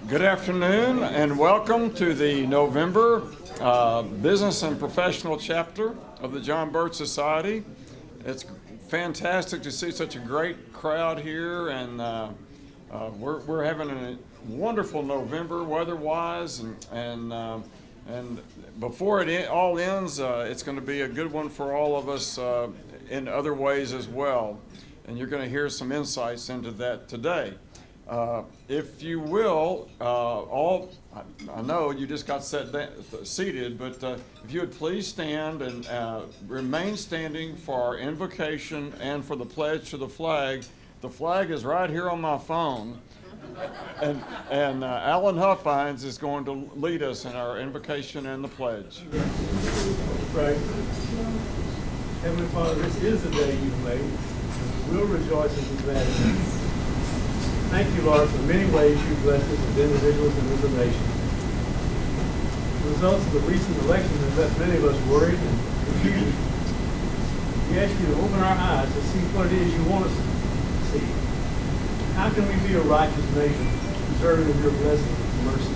Good afternoon and welcome to the November Business and Professional Chapter of the John Birch Society. It's fantastic to see such a great crowd here, and we're having a wonderful November weather-wise, and before it all ends, it's going to be a good one for all of us in other ways as well, and you're going to hear some insights into that today. If you will, I know you just got seated, but if you would please stand and remain standing for our invocation and for the pledge to the flag. The flag is right here on my phone, and Alan Huffines is going to lead us in our invocation and the pledge. Right. Heavenly Father, this is the day you've made. We'll rejoice and be glad in it. Thank you, Lord, for the many ways you've blessed us as individuals and as a nation. The results of the recent election have left many of us worried and confused. We ask you to open our eyes to see what it is you want us to see. How can we be a righteous nation, deserving of your blessing and mercy?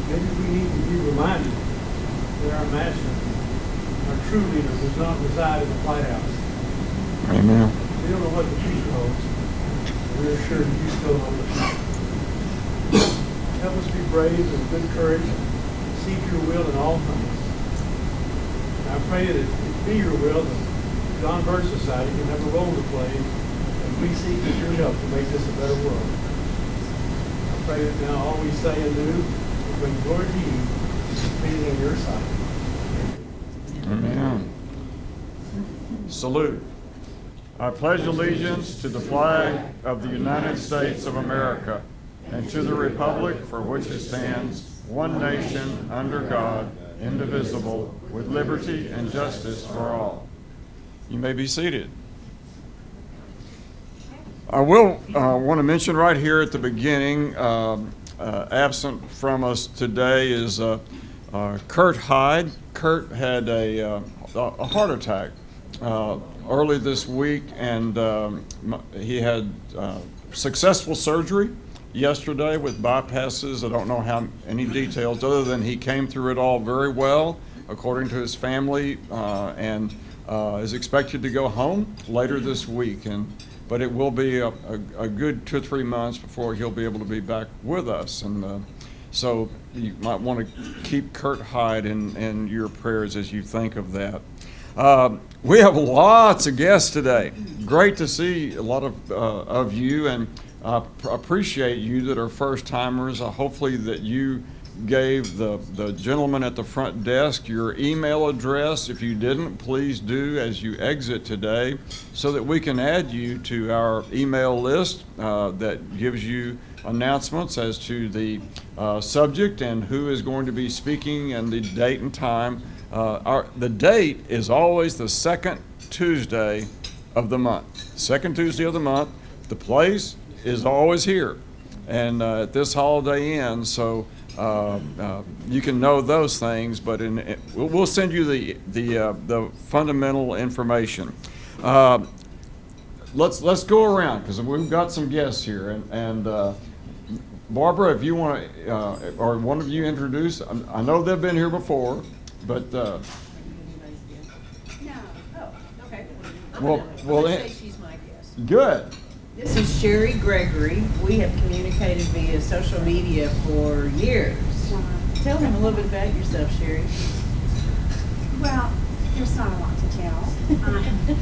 Maybe we need to be reminded that our master, our true leader, does not reside in the White House. Amen. We don't know what the future holds. We're sure that you still hold us. Help us be brave and of good courage, and seek your will in all things. And I pray that it be your will that John Birch Society can have a role to play as we seek your help to make this a better world. I pray that now all we say and do will bring glory to you, pleasing in your sight. Amen. Salute. I pledge allegiance to the flag of the United States of America and to the republic for which it stands, one nation, under God, indivisible, with liberty and justice for all. You may be seated. I will want to mention right here at the beginning, absent from us today is Kurt Hyde. Kurt had a heart attack early this week, and he had successful surgery yesterday with bypasses. I don't know any details other than he came through it all very well, according to his family, and is expected to go home later this week. But it will be a good 2 or 3 months before he'll be able to be back with us. And so you might want to keep Kurt Hyde in your prayers as you think of that. We have lots of guests today. Great to see a lot of you, and appreciate you that are first timers. Hopefully that you gave the gentleman at the front desk your email address. If you didn't, please do as you exit today, so that we can add you to our email list that gives you announcements as to the subject and who is going to be speaking and the date and time. The date is always the second Tuesday of the month. Second Tuesday of the month. The place is always here, and at this Holiday Inn, so you can know those things. But we'll send you the fundamental information. Let's go around because we've got some guests here, and Barbara, if you want to, or one of you introduce. I know they've been here before. But no. Oh, okay. Well, say she's my guest. Good. This is Sherry Gregory. We have communicated via social media for years. Tell them a little bit about yourself, Sherry. Well, there's not a lot to tell.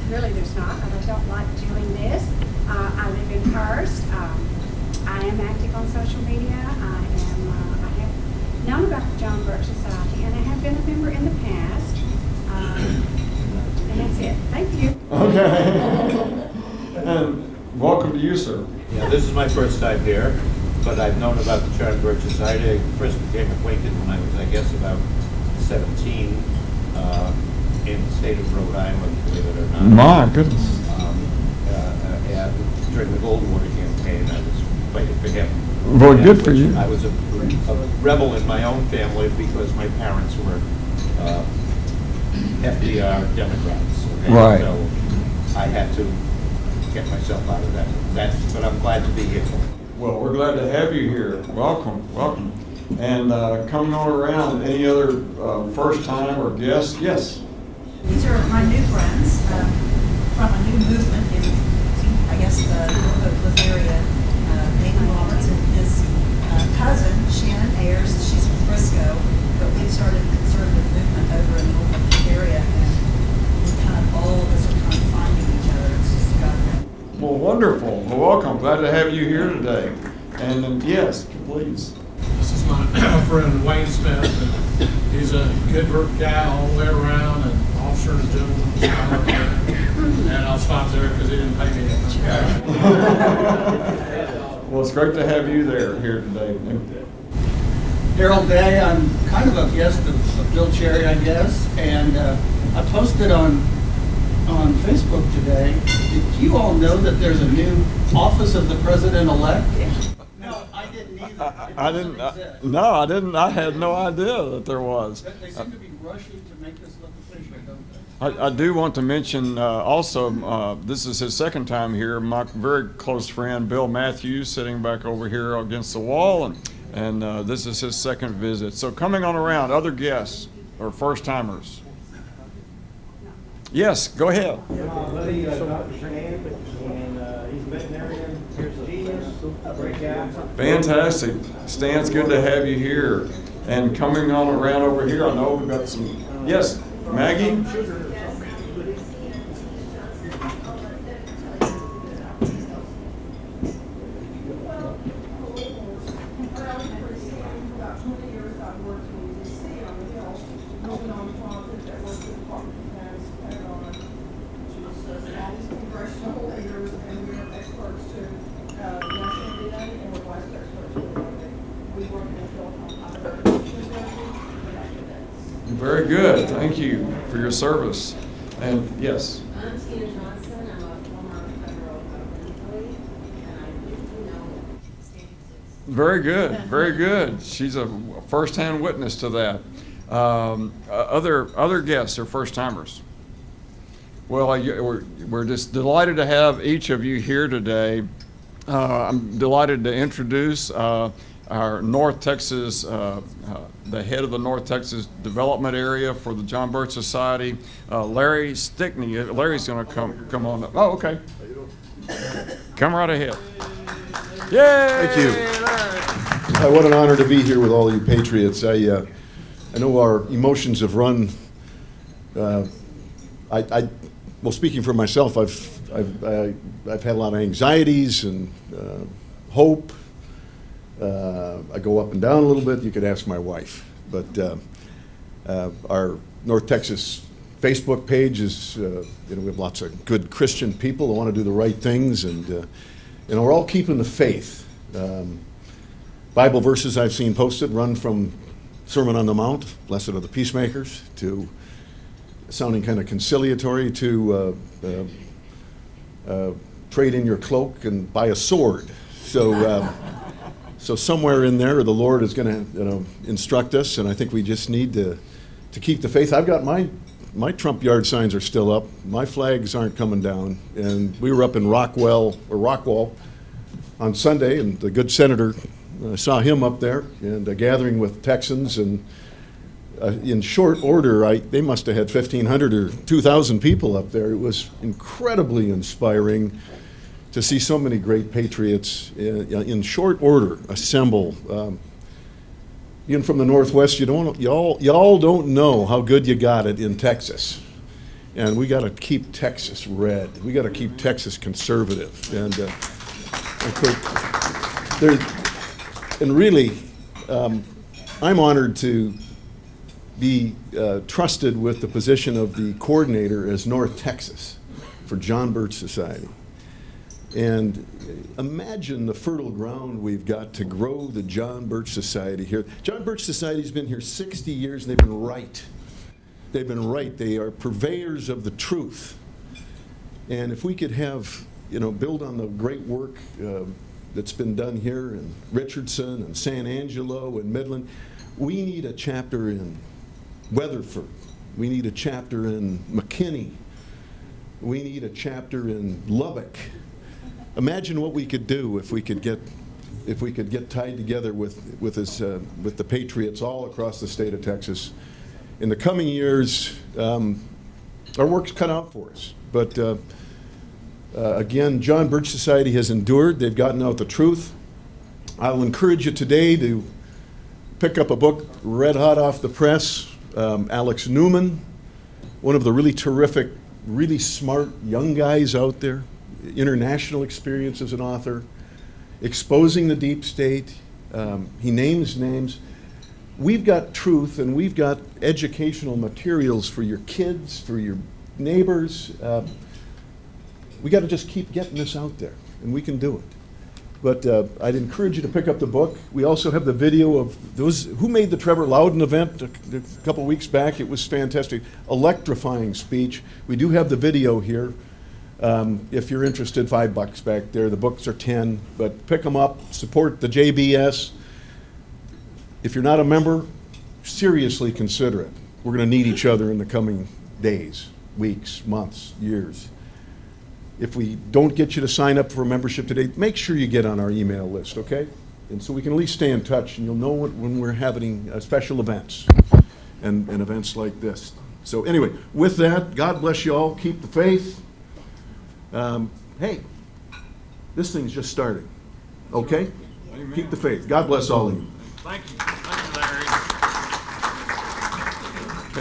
Really, there's not. I don't like doing this. I live in Hurst. I am active on social media. I have known about the John Birch Society, and I have been a member in the past. And that's it. Thank you. Okay. And welcome to you, sir. Yeah, this is my first time here, but I've known about the John Birch Society. I first became acquainted when I was, I guess, about 17 in the state of Rhode Island, believe it or not. My goodness. During the Goldwater campaign, I was fighting for him. Well, good for you. I was a rebel in my own family because my parents were FDR Democrats. Okay? Right. So I had to get myself out of that. But I'm glad to be here. Well, we're glad to have you here. Welcome, welcome. And coming on around, any other first time or guests? Yes. These are my new friends from a new movement in, I guess, the Norfolk area. Nathan Roberts and his cousin, Shannon Ayers, she's from Frisco, but we've started a conservative movement over in the Norfolk area, and we kind of, all of us are kind of finding each other. It's just got Well, wonderful. Well, welcome. Glad to have you here today. And yes, please. This is my friend Wayne Smith, and he's a good guy all the way around, and officer and gentleman. And I'll stop there because he didn't pay me that much cash. Well, it's great to have you here today. Harold Day, I'm kind of a guest of Bill Cherry, I guess, and I posted on Facebook today. Did you all know that there's a new office of the president-elect? No, I didn't either. I didn't. No, I didn't. I had no idea that there was. They seem to be rushing to make this look official, don't they? I do want to mention also, this is his second time here. My very close friend Bill Matthews sitting back over here against the wall, and this is his second visit. So coming on around, other guests or first timers. Yes, go ahead. Buddy, Dr. Shan, and he's a veterinarian, here's a genius, great guy. Fantastic. Stan, it's good to have you here. And coming on around over here, I know we've got some, yes, Maggie? Very good. Thank you for your service. And yes. I'm Tina Johnson. I'm a former federal government employee, and I do know Standing Six. Very good. Very good. She's a first-hand witness to that. Other guests or first-timers? Well, we're just delighted to have each of you here today. I'm delighted to introduce our North Texas, the head of the North Texas Development Area for the John Birch Society, Larry Stickney. Larry's going to come on up. Oh, okay. Come right ahead. Yay! Thank you. What an honor to be here with all you patriots. I know our emotions have run. Well, speaking for myself, I've had a lot of anxieties and hope. I go up and down a little bit. You could ask my wife. But our North Texas Facebook page is, we have lots of good Christian people who want to do the right things, and we're all keeping the faith. Bible verses I've seen posted run from Sermon on the Mount, blessed are the peacemakers, to sounding kind of conciliatory to trade in your cloak and buy a sword. So somewhere in there, the Lord is going to instruct us, and I think we just need to keep the faith. I've got my Trump yard signs are still up. My flags aren't coming down. And we were up in Rockwall on Sunday, and the good senator saw him up there and gathering with Texans. And in short order, they must have had 1,500 or 2,000 people up there. It was incredibly inspiring to see so many great patriots in short order assemble. Even from the Northwest, y'all don't know how good you got it in Texas. And we got to keep Texas red. We got to keep Texas conservative. And really, I'm honored to be trusted with the position of the coordinator as North Texas for John Birch Society. And imagine the fertile ground we've got to grow the John Birch Society here. John Birch Society's been here 60 years, and they've been right. They've been right. They are purveyors of the truth. And if we could have, build on the great work that's been done here in Richardson and San Angelo and Midland, we need a chapter in Weatherford We need a chapter in McKinney. We need a chapter in Lubbock. Imagine what we could do if we could get tied together with the Patriots all across the state of Texas. In the coming years, our work's cut out for us. But again, John Birch Society has endured. They've gotten out the truth. I will encourage you today to pick up a book red hot off the press. Alex Newman, one of the really terrific, really smart young guys out there, international experience as an author, exposing the deep state. He names names. We've got truth and we've got educational materials for your kids, for your neighbors. We got to just keep getting this out there, and we can do it. But I'd encourage you to pick up the book. We also have the video of those who made the Trevor Loudon event a couple weeks back. It was fantastic, electrifying speech. We do have the video here. If you're interested, $5 back there. The books are 10, but pick them up. Support the JBS. If you're not a member, seriously consider it. We're going to need each other in the coming days, weeks, months, years. If we don't get you to sign up for a membership today, make sure you get on our email list, okay? And so we can at least stay in touch, and you'll know when we're having special events and events like this. So anyway, with that, God bless you all. Keep the faith. Hey, this thing's just starting, okay? Amen. Keep the faith. God bless all of you. Thank you, Larry.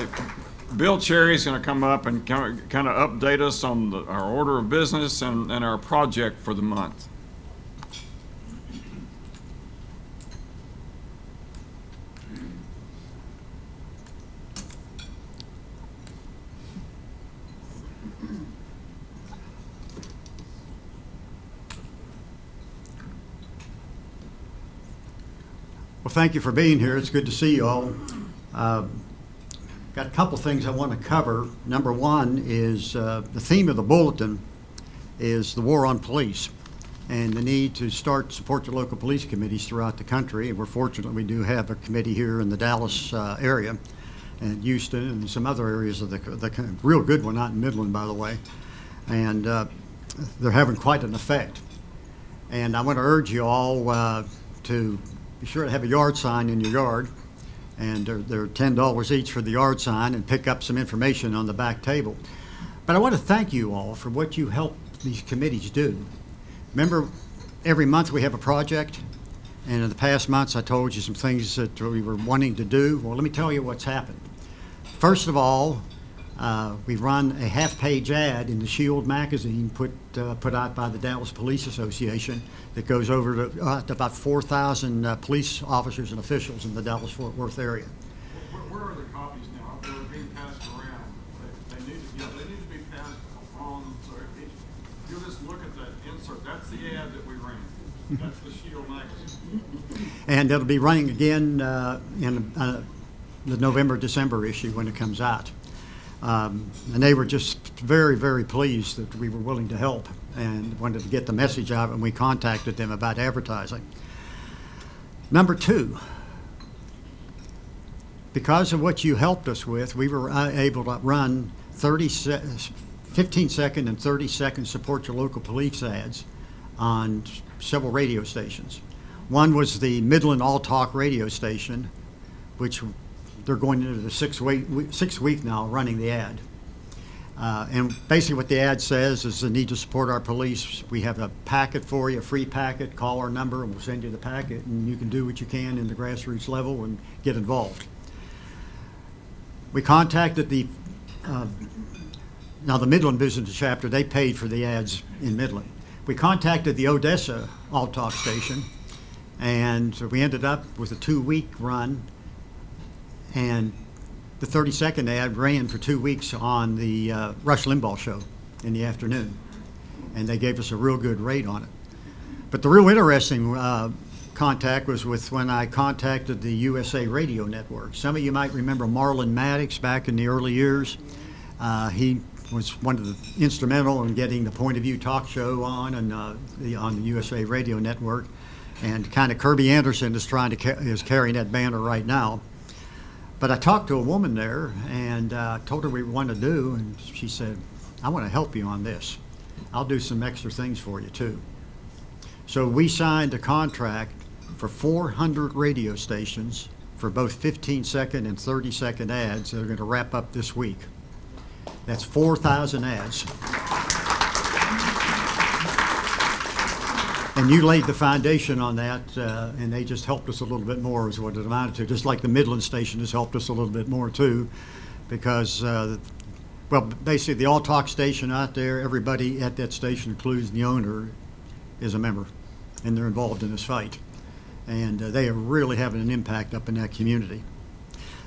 Okay. Bill Cherry's going to come up and kind of update us on our order of business and our project for the month. Well, thank you for being here. It's good to see you all. Got a couple things I want to cover. Number one is the theme of the bulletin is the war on police and the need to start support your local police committees throughout the country. And we're fortunate we do have a committee here in the Dallas area and Houston and some other areas of the real good one out in Midland, by the way. And they're having quite an effect. And I want to urge you all to be sure to have a yard sign in your yard. And they're $10 each for the yard sign, and pick up some information on the back table. But I want to thank you all for what you help these committees do. Remember, every month we have a project, and in the past months I told you some things that we were wanting to do. Well, let me tell you what's happened. First of all, we run a half-page ad in the Shield magazine put out by the Dallas Police Association that goes over to about 4,000 police officers and officials in the Dallas-Fort Worth area. Where are the copies now? They're being passed around. They need to be passed on. So if you just look at that insert, that's the ad that we ran. That's the Shield magazine. And it'll be running again in the November-December issue when it comes out. And they were just very, very pleased that we were willing to help and wanted to get the message out, and we contacted them about advertising. Number two, because of what you helped us with, we were able to run 15-second and 30-second support your local police ads on several radio stations. One was the Midland All Talk radio station, which they're going into the sixth week now running the ad. And basically what the ad says is the need to support our police. We have a packet for you, a free packet. Call our number and we'll send you the packet, and you can do what you can in the grassroots level and get involved. We contacted now the Midland Business Chapter, they paid for the ads in Midland. We contacted the Odessa All Talk station, and so we ended up with a 2-week run. And the 30-second ad ran for 2 weeks on the Rush Limbaugh show in the afternoon. And they gave us a real good rate on it. But the real interesting contact was with when I contacted the USA Radio Network. Some of you might remember Marlon Maddox back in the early years. He was one of the instrumental in getting the Point of View talk show on the USA Radio Network. And kind of Kirby Anderson is carrying that banner right now. But I talked to a woman there and told her what we want to do, and she said, I want to help you on this. I'll do some extra things for you too. So we signed a contract for 400 radio stations for both 15-second and 30-second ads that are going to wrap up this week. That's 4,000 ads. And you laid the foundation on that, and they just helped us a little bit more is what it amounted to, just like the Midland station has helped us a little bit more too, because, well, basically the All Talk station out there, everybody at that station, including the owner, is a member, and they're involved in this fight. And they are really having an impact up in that community.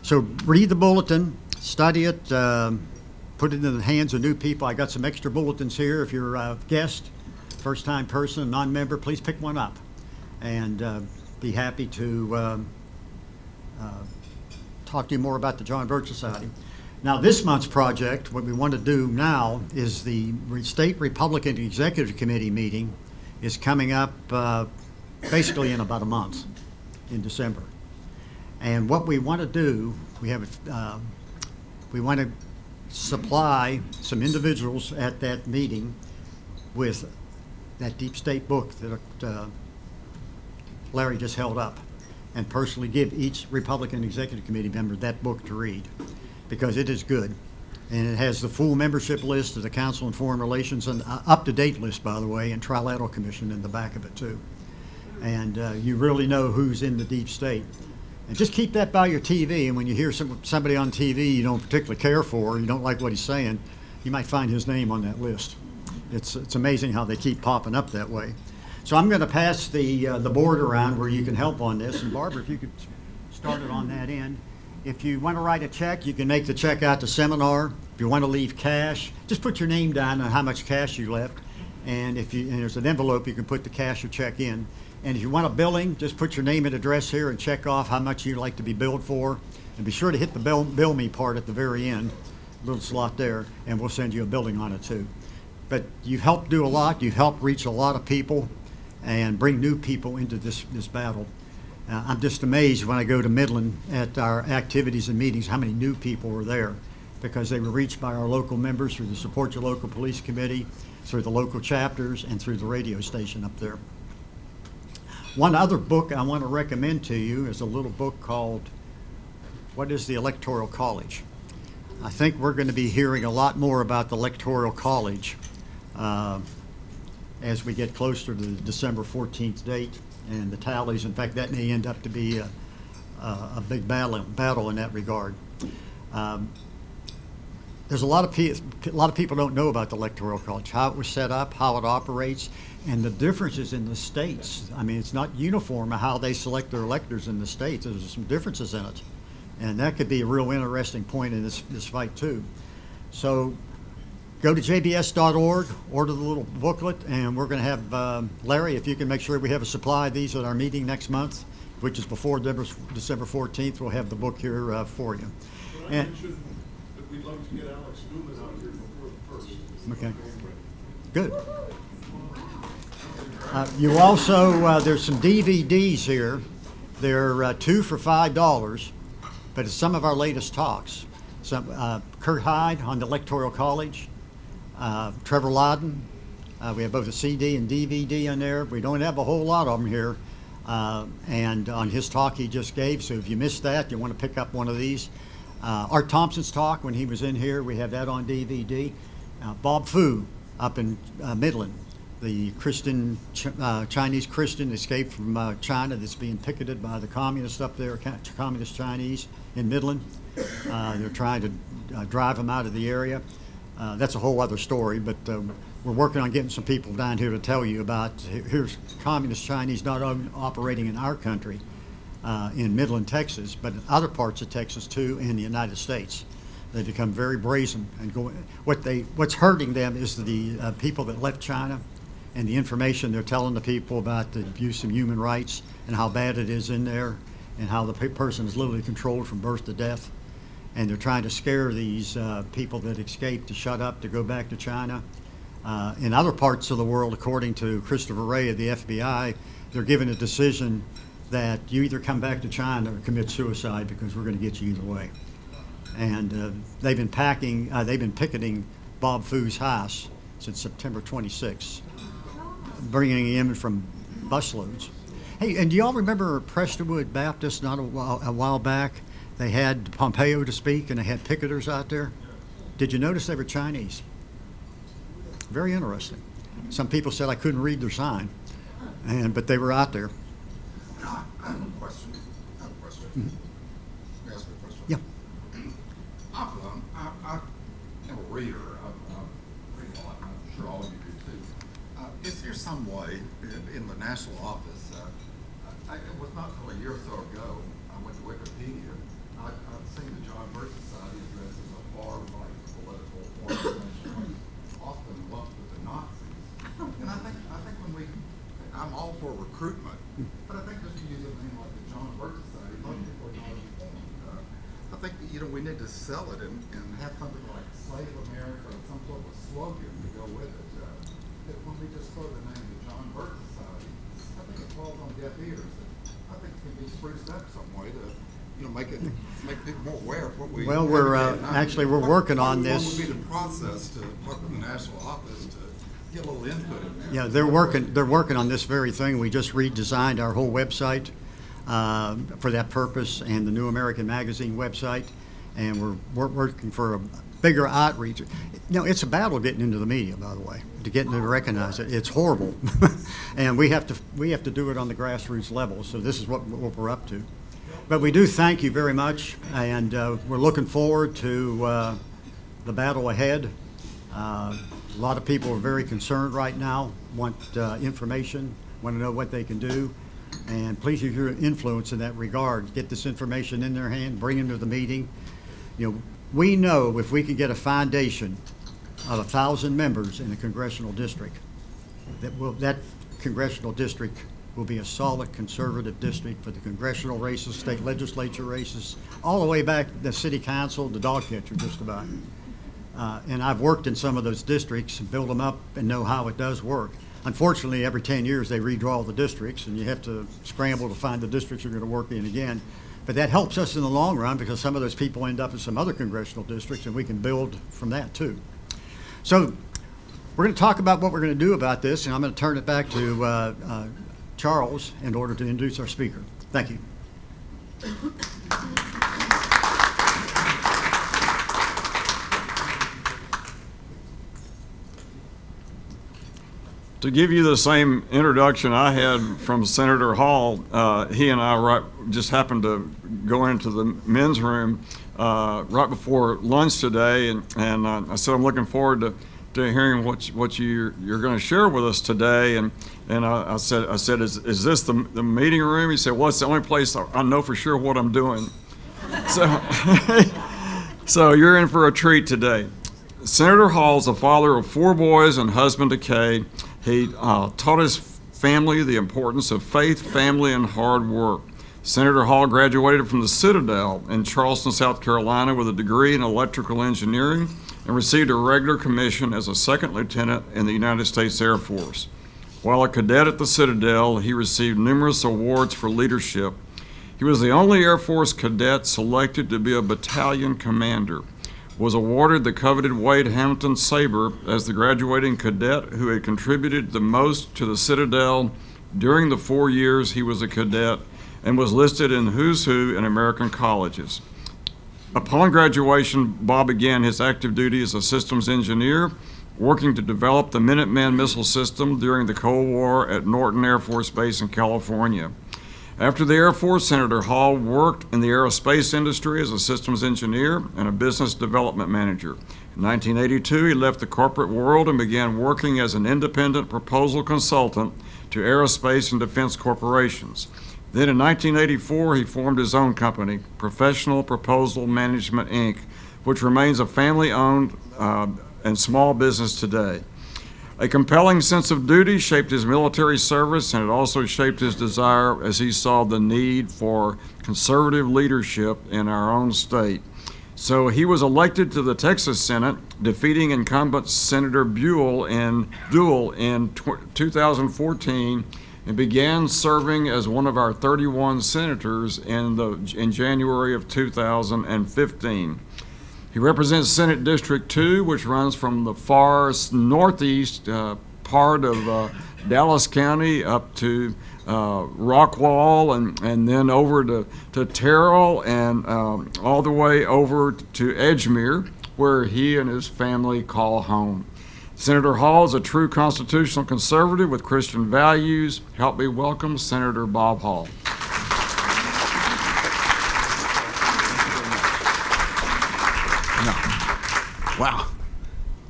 So read the bulletin, study it, put it in the hands of new people. I got some extra bulletins here. If you're a guest, first-time person, non-member, please pick one up and be happy to talk to you more about the John Birch Society. Now, this month's project, what we want to do now is the State Republican Executive Committee meeting is coming up basically in about a month, in December. And what we want to do, we want to supply some individuals at that meeting with that deep state book that Larry just held up, and personally give each Republican Executive Committee member that book to read, because it is good. And it has the full membership list of the Council on Foreign Relations, and up-to-date list, by the way, and Trilateral Commission in the back of it too. And you really know who's in the deep state. And just keep that by your TV, and when you hear somebody on TV you don't particularly care for, you don't like what he's saying, you might find his name on that list. It's amazing how they keep popping up that way. So I'm going to pass the board around where you can help on this. And Barbara, if you could start it on that end. If you want to write a check, you can make the check out to Seminar. If you want to leave cash, just put your name down on how much cash you left. And if there's an envelope, you can put the cash or check in. And if you want a billing, just put your name and address here and check off how much you'd like to be billed for. And be sure to hit the bill me part at the very end, little slot there, and we'll send you a billing on it too. But you've helped do a lot. You've helped reach a lot of people and bring new people into this battle. I'm just amazed when I go to Midland at our activities and meetings how many new people were there, because they were reached by our local members through the Support Your Local Police Committee, through the local chapters, and through the radio station up there. One other book I want to recommend to you is a little book called What is the Electoral College? I think we're going to be hearing a lot more about the Electoral College as we get closer to the December 14th date and the tallies. In fact, that may end up to be a big battle in that regard. There's a lot of people don't know about the Electoral College, how it was set up, how it operates, and the differences in the states. I mean, it's not uniform how they select their electors in the states. There's some differences in it, and that could be a real interesting point in this fight too. So go to jbs.org, order the little booklet, and we're going to have Larry, if you can make sure we have a supply of these at our meeting next month, which is before December 14th. We'll have the book here for you. And we'd like to get Alex Newman out here before the first. Okay, good. You also, there's some DVDs here. They're 2 for $5, but it's some of our latest talks. Kurt Hyde on the Electoral College, Trevor Loudon. We have both a CD and DVD on there. We don't have a whole lot of them here. And on his talk he just gave, so if you missed that, you want to pick up one of these. Art Thompson's talk when he was in here, we have that on DVD. Bob Fu up in Midland, the Chinese Christian escaped from China that's being picketed by the communists up there, communist Chinese in Midland. They're trying to drive him out of the area. That's a whole other story, but we're working on getting some people down here to tell you about, here's communist Chinese not operating in our country, in Midland, Texas, but in other parts of Texas too, in the United States. They become very brazen and what's hurting them is the people that left China and the information they're telling the people about the abuse of human rights and how bad it is in there and how the person is literally controlled from birth to death. And they're trying to scare these people that escaped to shut up, to go back to China. In other parts of the world, according to Christopher Wray of the FBI, they're given a decision that you either come back to China or commit suicide because we're going to get you either way. And they've been picketing Bob Foo's house since September 26th, bringing him in from busloads. Hey, and do y'all remember Prestonwood Baptist not a while back? They had Pompeo to speak, and they had picketers out there. Did you notice they were Chinese? Very interesting. Some people said I couldn't read their sign, but they were out there. I have a question. Mm-hmm. May I ask you a question? Yeah. I am a reader. I read a lot. I'm sure all of you do too. Is there some way in the national office? It was not until a year or so ago I went to Wikipedia. I've seen the John Birch Society addressed as a far-right political organization, often lumped with the Nazis. And I think when I'm all for recruitment, but I think just to use a name like the John Birch Society, most people are not informed. I think we need to sell it and have something like Slave America or some sort of a slogan to go with it. That when we just throw the name the John Birch Society, I think it falls on deaf ears. I think it can be spruced up some way to make people more aware of what we. Well, we're working on this. What would be the process to talk to the national office to get a little input in there? Yeah, they're working on this very thing. We just redesigned our whole website for that purpose, and the New American Magazine website, and we're working for a bigger outreach. It's a battle getting into the media, by the way, to get them to recognize it. It's horrible, and we have to do it on the grassroots level. So this is what we're up to. But we do thank you very much, and we're looking forward to the battle ahead. A lot of people are very concerned right now, want information, want to know what they can do, and please use your influence in that regard. Get this information in their hand, bring them to the meeting. We know if we can get a foundation of 1,000 members in a congressional district, that congressional district will be a solid conservative district for the congressional races, state legislature races, all the way back to the city council, the dog catcher, just about. And I've worked in some of those districts and built them up and know how it does work. Unfortunately, every 10 years they redraw the districts, and you have to scramble to find the districts you're going to work in again. But that helps us in the long run because some of those people end up in some other congressional districts, and we can build from that too. So we're going to talk about what we're going to do about this, and I'm going to turn it back to Charles in order to introduce our speaker. Thank you. To give you the same introduction I had from Senator Hall, he and I just happened to go into the men's room right before lunch today, and I said I'm looking forward to hearing what you're going to share with us today. And I said, is this the meeting room? He said, well, it's the only place I know for sure what I'm doing. So you're in for a treat today. Senator Hall's the father of 4 boys and husband to Kay. He taught his family the importance of faith, family, and hard work. Senator Hall graduated from the Citadel in Charleston, South Carolina with a degree in electrical engineering and received a regular commission as a second lieutenant in the United States Air Force. While a cadet at the Citadel, he received numerous awards for leadership. He was the only Air Force cadet selected to be a battalion commander. Was awarded the coveted Wade Hampton Sabre as the graduating cadet who had contributed the most to the Citadel during the 4 years he was a cadet, and was listed in Who's Who in American colleges. Upon graduation, Bob began his active duty as a systems engineer, working to develop the Minuteman missile system during the Cold War at Norton Air Force Base in California. After the Air Force, Senator Hall worked in the aerospace industry as a systems engineer and a business development manager. In 1982, he left the corporate world and began working as an independent proposal consultant to aerospace and defense corporations. Then in 1984, he formed his own company, Professional Proposal Management, Inc., which remains a family-owned and small business today. A compelling sense of duty shaped his military service, and it also shaped his desire as he saw the need for conservative leadership in our own state. So he was elected to the Texas Senate, defeating incumbent Senator Buell in 2014 and began serving as one of our 31 senators in January of 2015. He represents Senate District 2, which runs from the far northeast part of Dallas County up to Rockwall, and then over to Terrell, and all the way over to Edgemere, where he and his family call home. Senator Hall is a true constitutional conservative with Christian values. Help me welcome Senator Bob Hall. Wow.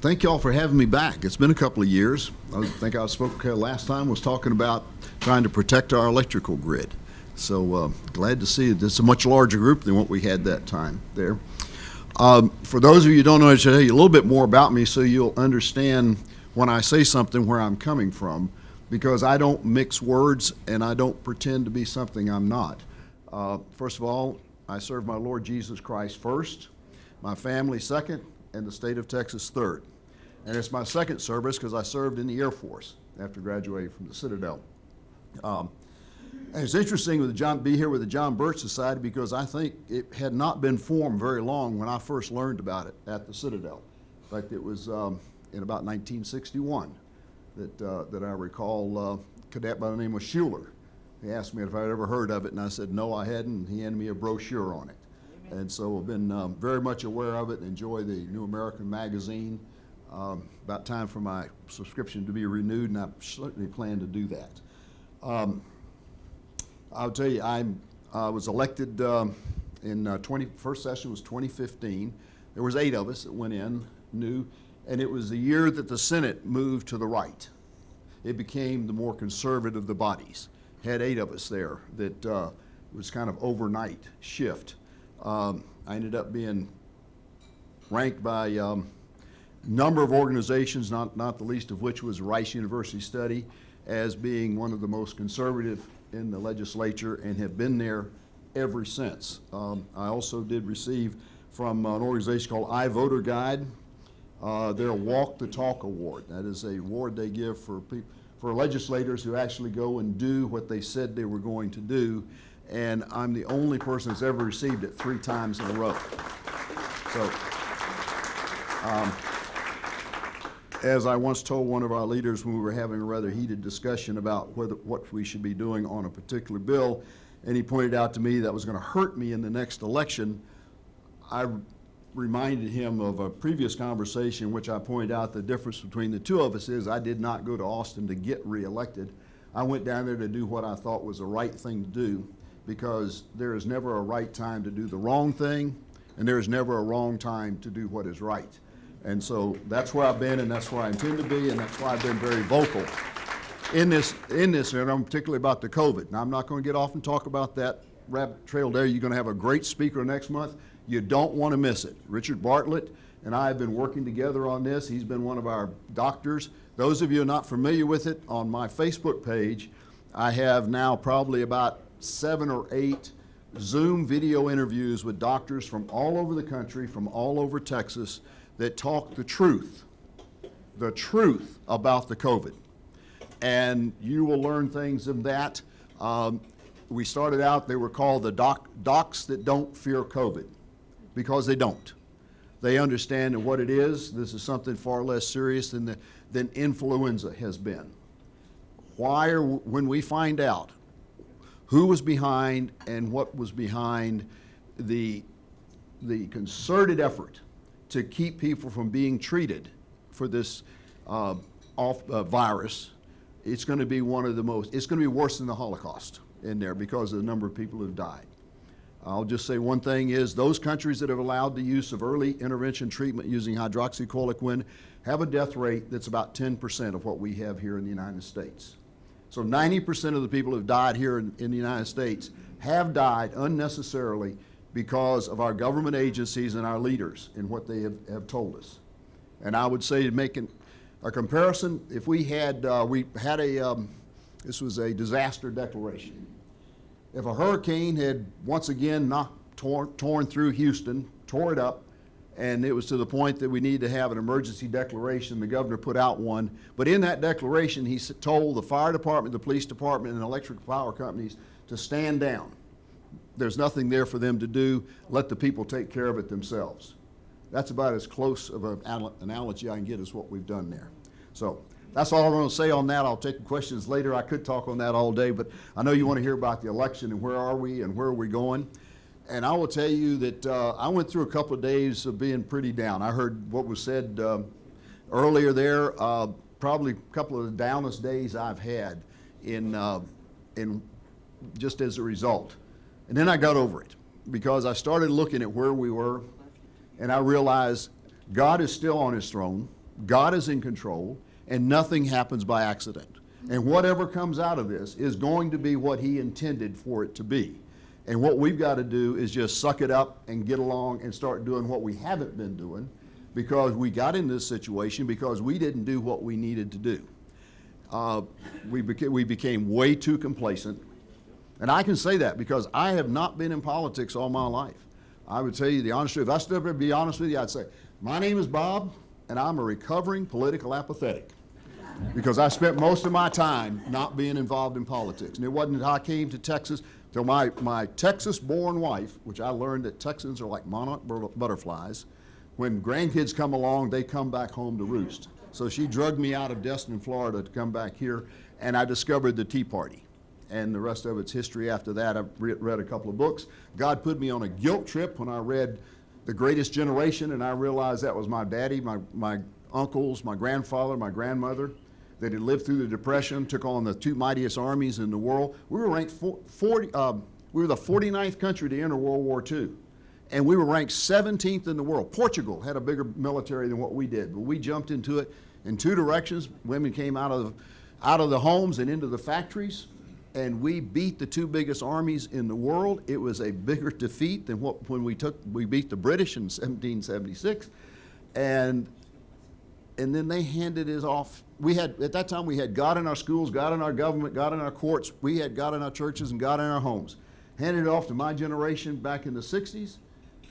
Thank y'all for having me back. It's been a couple of years. I think I spoke last time was talking about trying to protect our electrical grid. So glad to see it. It's a much larger group than what we had that time there. For those of you who don't know, I should tell you a little bit more about me so you'll understand when I say something where I'm coming from, because I don't mix words and I don't pretend to be something I'm not. First of all, I serve my Lord Jesus Christ first, my family second, and the state of Texas third. And it's my second service because I served in the Air Force after graduating from the Citadel. And it's interesting with be here with the John Birch Society because I think it had not been formed very long when I first learned about it at the Citadel. In fact, it was in about 1961 that I recall a cadet by the name of Schuler. He asked me if I'd ever heard of it, and I said no, I hadn't, and he handed me a brochure on it. And so I've been very much aware of it and enjoy the New American magazine. About time for my subscription to be renewed, and I certainly plan to do that. I'll tell you, I was elected first session was 2015. There was 8 of us that went in, new, and it was the year that the Senate moved to the right. It became the more conservative of the bodies. Had 8 of us there that was kind of overnight shift. I ended up being ranked by number of organizations, not the least of which was Rice University Study, as being one of the most conservative in the legislature and have been there ever since. I also did receive from an organization called iVoter Guide their Walk the Talk Award. That is a award they give for legislators who actually go and do what they said they were going to do, and I'm the only person that's ever received it 3 times in a row. So, as I once told one of our leaders when we were having a rather heated discussion about what we should be doing on a particular bill, and he pointed out to me that was going to hurt me in the next election, I reminded him of a previous conversation in which I pointed out the difference between the two of us is I did not go to Austin to get reelected. I went down there to do what I thought was the right thing to do, because there is never a right time to do the wrong thing, and there is never a wrong time to do what is right. And so that's where I've been, and that's where I intend to be, and that's why I've been very vocal in this, and I'm particularly about the COVID. Now, I'm not going to get off and talk about that rabbit trail there. You're going to have a great speaker next month. You don't want to miss it. Richard Bartlett and I have been working together on this. He's been one of our doctors. Those of you who are not familiar with it, on my Facebook page, I have now probably about 7 or 8 Zoom video interviews with doctors from all over the country, from all over Texas, that talk the truth about the COVID. And you will learn things in that. We started out, they were called the docs that don't fear COVID, because they don't. They understand what it is. This is something far less serious than influenza has been. When we find out who was behind and what was behind the concerted effort to keep people from being treated for this virus, it's going to be it's going to be worse than the Holocaust in there because of the number of people who've died. I'll just say one thing is those countries that have allowed the use of early intervention treatment using hydroxychloroquine have a death rate that's about 10% of what we have here in the United States. So 90% of the people who've died here in the United States have died unnecessarily because of our government agencies and our leaders and what they have told us. And I would say, making a comparison, if we had this was a disaster declaration. If a hurricane had once again torn through Houston, tore it up, And it was to the point that we needed to have an emergency declaration. The governor put out one. But in that declaration, he told the fire department, the police department, and electric power companies to stand down. There's nothing there for them to do. Let the people take care of it themselves. That's about as close of an analogy I can get as what we've done there. So that's all I'm going to say on that. I'll take questions later. I could talk on that all day, but I know you want to hear about the election and where are we and where are we going. And I will tell you that I went through a couple of days of being pretty down. I heard what was said earlier there, probably a couple of the downest days I've had in just as a result. And then I got over it because I started looking at where we were, and I realized God is still on his throne, God is in control, and nothing happens by accident. And whatever comes out of this is going to be what he intended for it to be. And what we've got to do is just suck it up and get along and start doing what we haven't been doing, because we got in this situation because we didn't do what we needed to do. We became way too complacent. And I can say that because I have not been in politics all my life. I would tell you the honest truth. If I stood up and be honest with you, I'd say, my name is Bob, and I'm a recovering political apathetic. Because I spent most of my time not being involved in politics. And it wasn't until I came to Texas, till my Texas-born wife, which I learned that Texans are like monarch butterflies. When grandkids come along, they come back home to roost. So she drugged me out of Destin, Florida to come back here, and I discovered the Tea Party. And the rest of it's history after that. I've read a couple of books. God put me on a guilt trip when I read The Greatest Generation, and I realized that was my daddy, my uncles, my grandfather, my grandmother, that had lived through the Depression, took on the two mightiest armies in the world. We were ranked we were the 49th country to enter World War II. And we were ranked 17th in the world. Portugal had a bigger military than what we did, but we jumped into it in two directions. Women came out of the homes and into the factories, and we beat the two biggest armies in the world. It was a bigger defeat than when we beat the British in 1776. And then they handed it off. At that time, we had God in our schools, God in our government, God in our courts. We had God in our churches and God in our homes. Handed it off to my generation back in the 60s.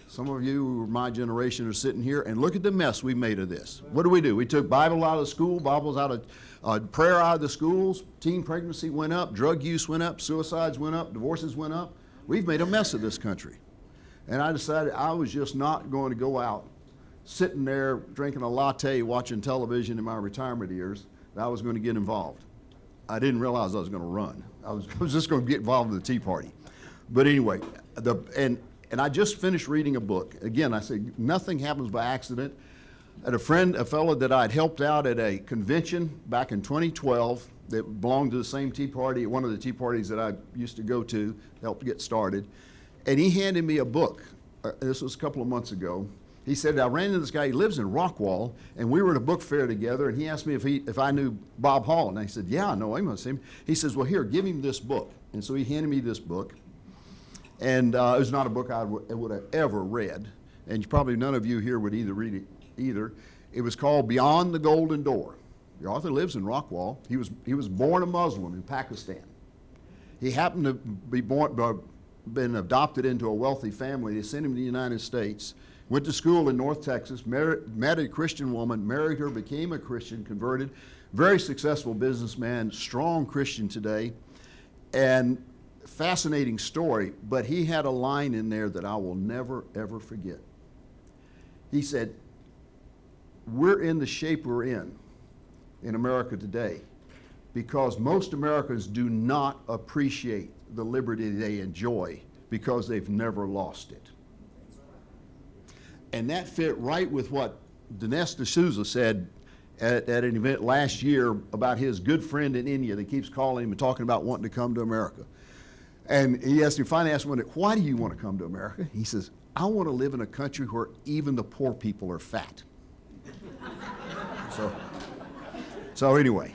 Some of you who are my generation are sitting here, and look at the mess we made of this. What do? We took Bible out of school, Bibles out of prayer out of the schools. Teen pregnancy went up, drug use went up, suicides went up, divorces went up. We've made a mess of this country. And I decided I was just not going to go out sitting there drinking a latte, watching television in my retirement years, that I was going to get involved. I didn't realize I was going to run. I was just going to get involved in the Tea Party. But anyway, and I just finished reading a book. Again, I say nothing happens by accident. I had a fellow that I'd helped out at a convention back in 2012 that belonged to the same Tea Party, one of the Tea Parties that I used to go to, help get started. And he handed me a book. This was a couple of months ago. He said, I ran into this guy, he lives in Rockwall, and we were at a book fair together, and he asked me if I knew Bob Hall. And I said, yeah, I know him. I see him. He says, well, here, give him this book. And so he handed me this book. And it was not a book I would have ever read, and probably none of you here would either read it either. It was called Beyond the Golden Door. The author lives in Rockwall. He was born a Muslim in Pakistan. He happened to be been adopted into a wealthy family. They sent him to the United States. Went to school in North Texas, met a Christian woman, married her, became a Christian, converted, very successful businessman, strong Christian today, and fascinating story, but he had a line in there that I will never, ever forget. He said, we're in the shape we're in America today because most Americans do not appreciate the liberty they enjoy because they've never lost it. And that fit right with what Dinesh D'Souza said at an event last year about his good friend in India that keeps calling him and talking about wanting to come to America. And he finally asked him, why do you want to come to America? He says, I want to live in a country where even the poor people are fat. So anyway,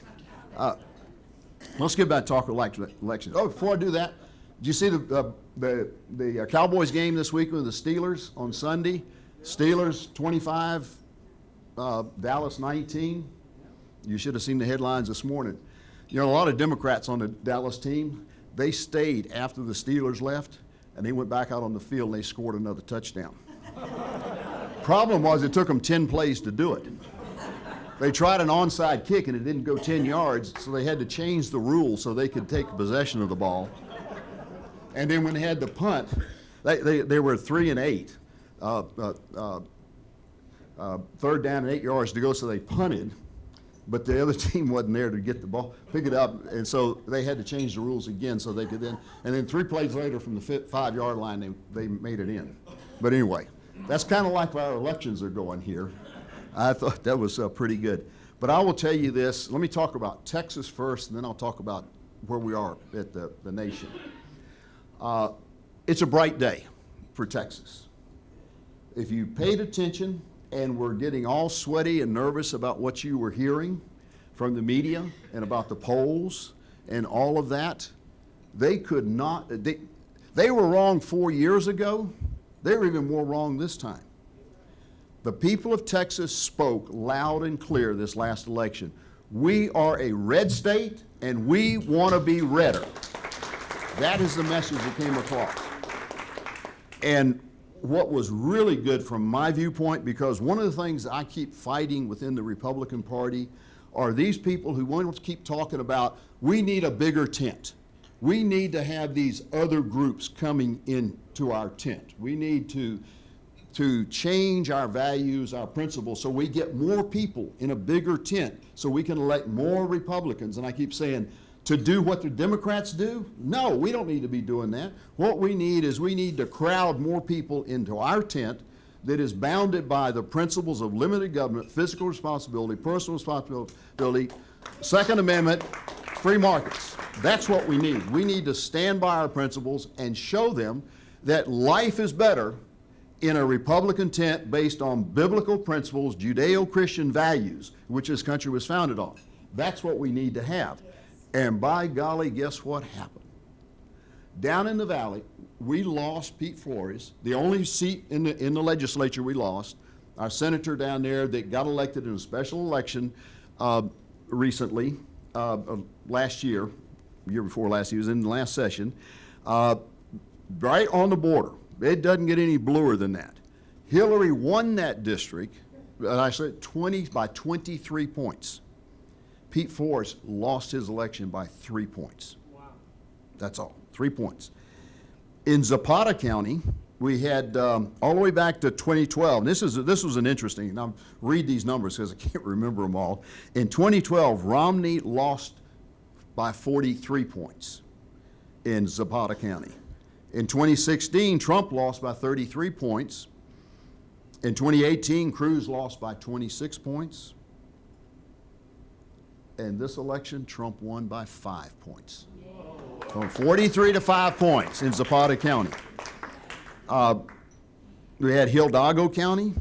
let's get back to talk elections. Oh, before I do that, did you see the Cowboys game this week with the Steelers on Sunday? Steelers 25, Dallas 19. You should have seen the headlines this morning. You know, a lot of Democrats on the Dallas team, they stayed after the Steelers left, and they went back out on the field and they scored another touchdown. Problem was, it took them 10 plays to do it. They tried an onside kick and it didn't go 10 yards, so they had to change the rule so they could take possession of the ball. And then when they had the punt, they were 3 and 8. Third down and 8 yards to go, so they punted. But the other team wasn't there to get the ball, pick it up, and so they had to change the rules again so they could then. And then 3 plays later, from the 5-yard line, they made it in. But anyway, that's kind of like our elections are going here. I thought that was pretty good. But I will tell you this. Let me talk about Texas first, and then I'll talk about where we are at the nation. It's a bright day for Texas. If you paid attention and were getting all sweaty and nervous about what you were hearing from the media and about the polls and all of that, they could not, they were wrong 4 years ago. They were even more wrong this time. The people of Texas spoke loud and clear this last election. We are a red state and we want to be redder. That is the message that came across. And what was really good from my viewpoint, because one of the things I keep fighting within the Republican Party are these people who want to keep talking about, we need a bigger tent. We need to have these other groups coming into our tent. We need to change our values, our principles, so we get more people in a bigger tent, so we can elect more Republicans. And I keep saying, to do what the Democrats do? No, we don't need to be doing that. What we need is we need to crowd more people into our tent that is bounded by the principles of limited government, fiscal responsibility, personal responsibility, Second Amendment, free markets. That's what we need. We need to stand by our principles and show them that life is better in a Republican tent based on biblical principles, Judeo-Christian values, which this country was founded on. That's what we need to have. And by golly, guess what happened? Down in the valley, we lost Pete Flores, the only seat in the legislature we lost. Our senator down there that got elected in a special election recently, last year before last, he was in the last session, right on the border. It doesn't get any bluer than that. Hillary won that district, I said by 23 points. Pete Flores lost his election by 3 points. Wow. That's all, 3 points. In Zapata County, we had all the way back to 2012. This was an interesting, and I'll read these numbers because I can't remember them all. In 2012, Romney lost by 43 points in Zapata County. In 2016, Trump lost by 33 points. In 2018, Cruz lost by 26 points. And this election, Trump won by 5 points. From 43 to 5 points in Zapata County. We had Hidalgo County.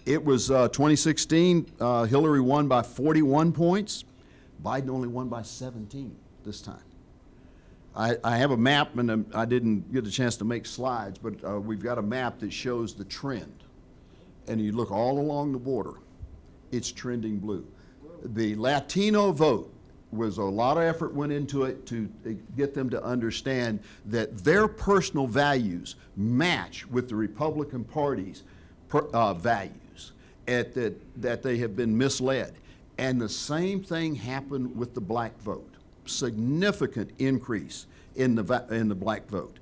It was 2016, Hillary won by 41 points. Biden only won by 17 this time. I have a map, and I didn't get a chance to make slides, but we've got a map that shows the trend. And you look all along the border, it's trending blue. The Latino vote was a lot of effort went into it to get them to understand that their personal values match with the Republican Party's values, that they have been misled. And the same thing happened with the black vote. Significant increase in the black vote.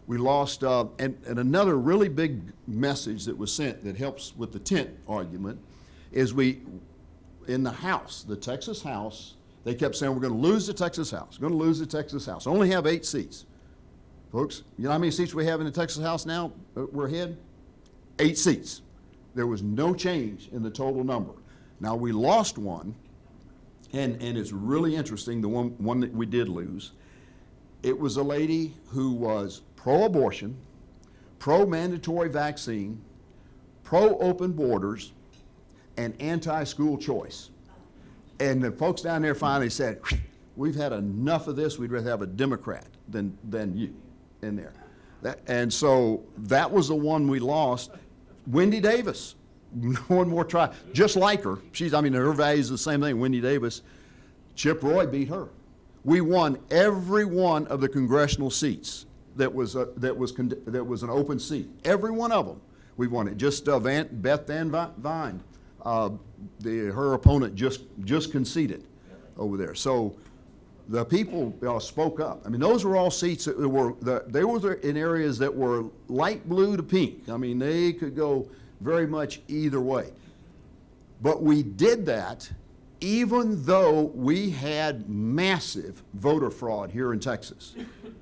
We lost, and another really big message that was sent that helps with the tent argument is in the House, the Texas House, they kept saying, we're going to lose the Texas House, going to lose the Texas House. Only have 8 seats. Folks, you know how many seats we have in the Texas House now? We're ahead? 8 seats. There was no change in the total number. Now, we lost one, and it's really interesting, the one that we did lose. It was a lady who was pro-abortion, pro-mandatory vaccine, pro-open borders, and anti-school choice. And the folks down there finally said, we've had enough of this, we'd rather have a Democrat than you in there. And so that was the one we lost. Wendy Davis, no one more try, just like her. Her values are the same thing, Wendy Davis. Chip Roy beat her. We won every one of the congressional seats that was an open seat. Every one of them. We've won it. Just Beth Van Vine, her opponent just conceded over there. So the people spoke up. I mean, those were all seats that they were in areas that were light blue to pink. I mean, they could go very much either way. But we did that even though we had massive voter fraud here in Texas.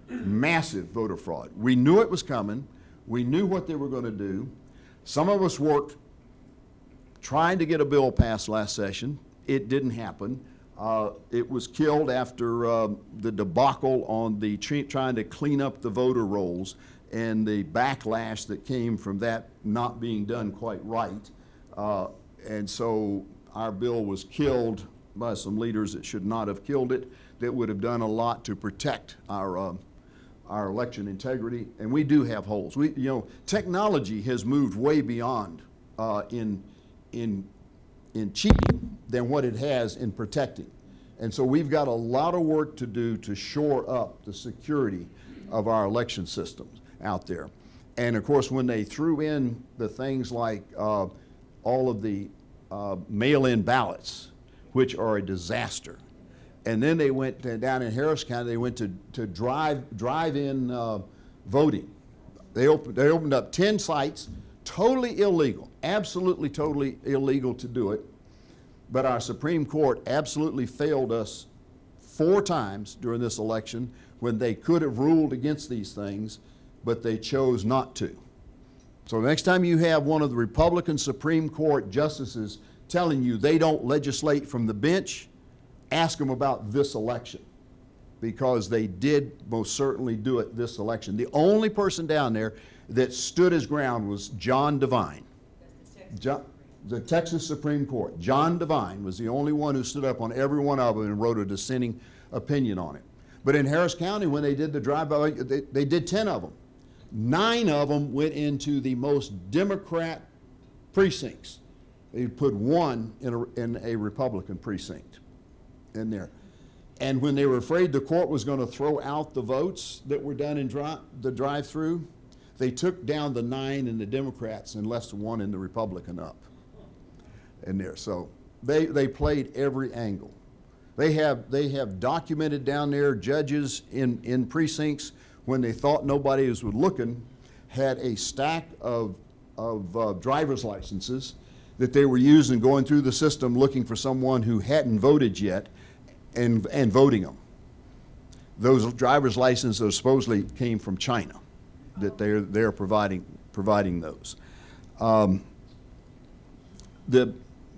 Massive voter fraud. We knew it was coming. We knew what they were going to do. Some of us worked trying to get a bill passed last session. It didn't happen. It was killed after the debacle on the trying to clean up the voter rolls and the backlash that came from that not being done quite right. And so our bill was killed by some leaders that should not have killed it, that would have done a lot to protect our election integrity. And we do have holes. Technology has moved way beyond in cheating than what it has in protecting. And so we've got a lot of work to do to shore up the security of our election systems out there. And of course, when they threw in the things like all of the mail-in ballots, which are a disaster, and then they went down in Harris County, they went to drive-in voting. They opened up 10 sites, totally illegal, absolutely totally illegal to do it. But our Supreme Court absolutely failed us 4 times during this election when they could have ruled against these things, but they chose not to. So the next time you have one of the Republican Supreme Court justices telling you they don't legislate from the bench, ask them about this election, because they did most certainly do it this election. The only person down there that stood his ground was John Devine. The Texas Supreme Court. John Devine was the only one who stood up on every one of them and wrote a dissenting opinion on it. But in Harris County, when they did the drive-by, they did 10 of them. 9 of them went into the most Democrat precincts. They put 1 in a Republican precinct in there. And when they were afraid the court was going to throw out the votes that were done in the drive-through, they took down the 9 in the Democrats and left 1 in the Republican up in there. So they played every angle. They have documented down there judges in precincts when they thought nobody was looking, had a stack of driver's licenses that they were using going through the system looking for someone who hadn't voted yet and voting them. Those driver's licenses supposedly came from China, that they're providing those.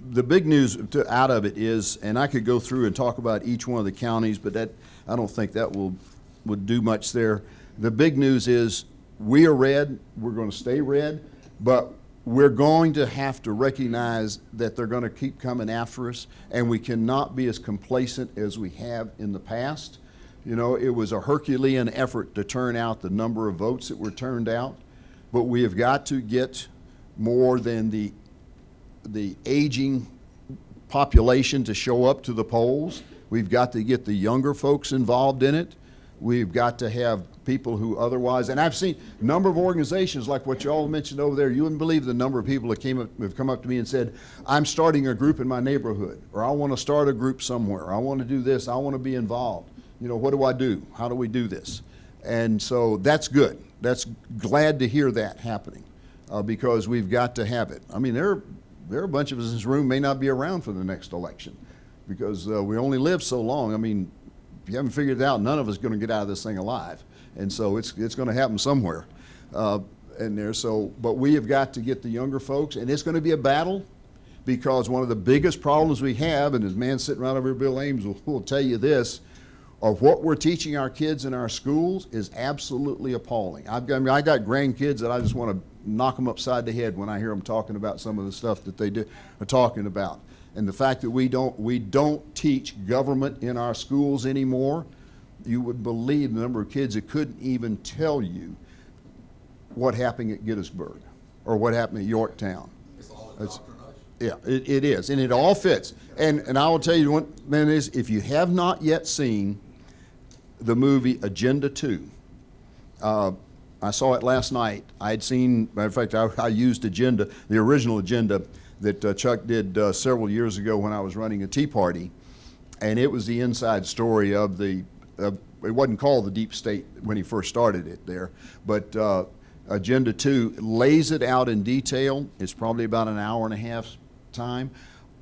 The big news out of it is, and I could go through and talk about each one of the counties, but I don't think that would do much there. The big news is we are red, we're going to stay red, but we're going to have to recognize that they're going to keep coming after us, and we cannot be as complacent as we have in the past. You know, it was a Herculean effort to turn out the number of votes that were turned out, but we have got to get more than the aging population to show up to the polls. We've got to get the younger folks involved in it. We've got to have people who otherwise, and I've seen a number of organizations like what you all mentioned over there. You wouldn't believe the number of people that have come up to me and said, I'm starting a group in my neighborhood, or I want to start a group somewhere. I want to do this. I want to be involved. You know, what do I do? How do we do this? And so that's good. That's glad to hear that happening because we've got to have it. I mean, there are a bunch of us in this room may not be around for the next election because we only live so long. I mean, if you haven't figured it out, none of us are going to get out of this thing alive. And so it's going to happen somewhere in there. So, but we have got to get the younger folks, and it's going to be a battle because one of the biggest problems we have, and this man sitting right over here, Bill Ames, will tell you this, of what we're teaching our kids in our schools is absolutely appalling. I got grandkids that I just want to knock them upside the head when I hear them talking about some of the stuff that they are talking about. And the fact that we don't teach government in our schools anymore, you would believe the number of kids that couldn't even tell you what happened at Gettysburg or what happened at Yorktown. It's all indoctrination. Yeah, it is, and it all fits. And I will tell you one thing is, if you have not yet seen the movie Agenda 2, I I saw it last night. I had seen, matter of fact, I used agenda, the original agenda that Chuck did several years ago when I was running a Tea Party, and it was the inside story of it wasn't called the Deep State when he first started it there, but Agenda 2 lays it out in detail. It's probably about an hour and a half time.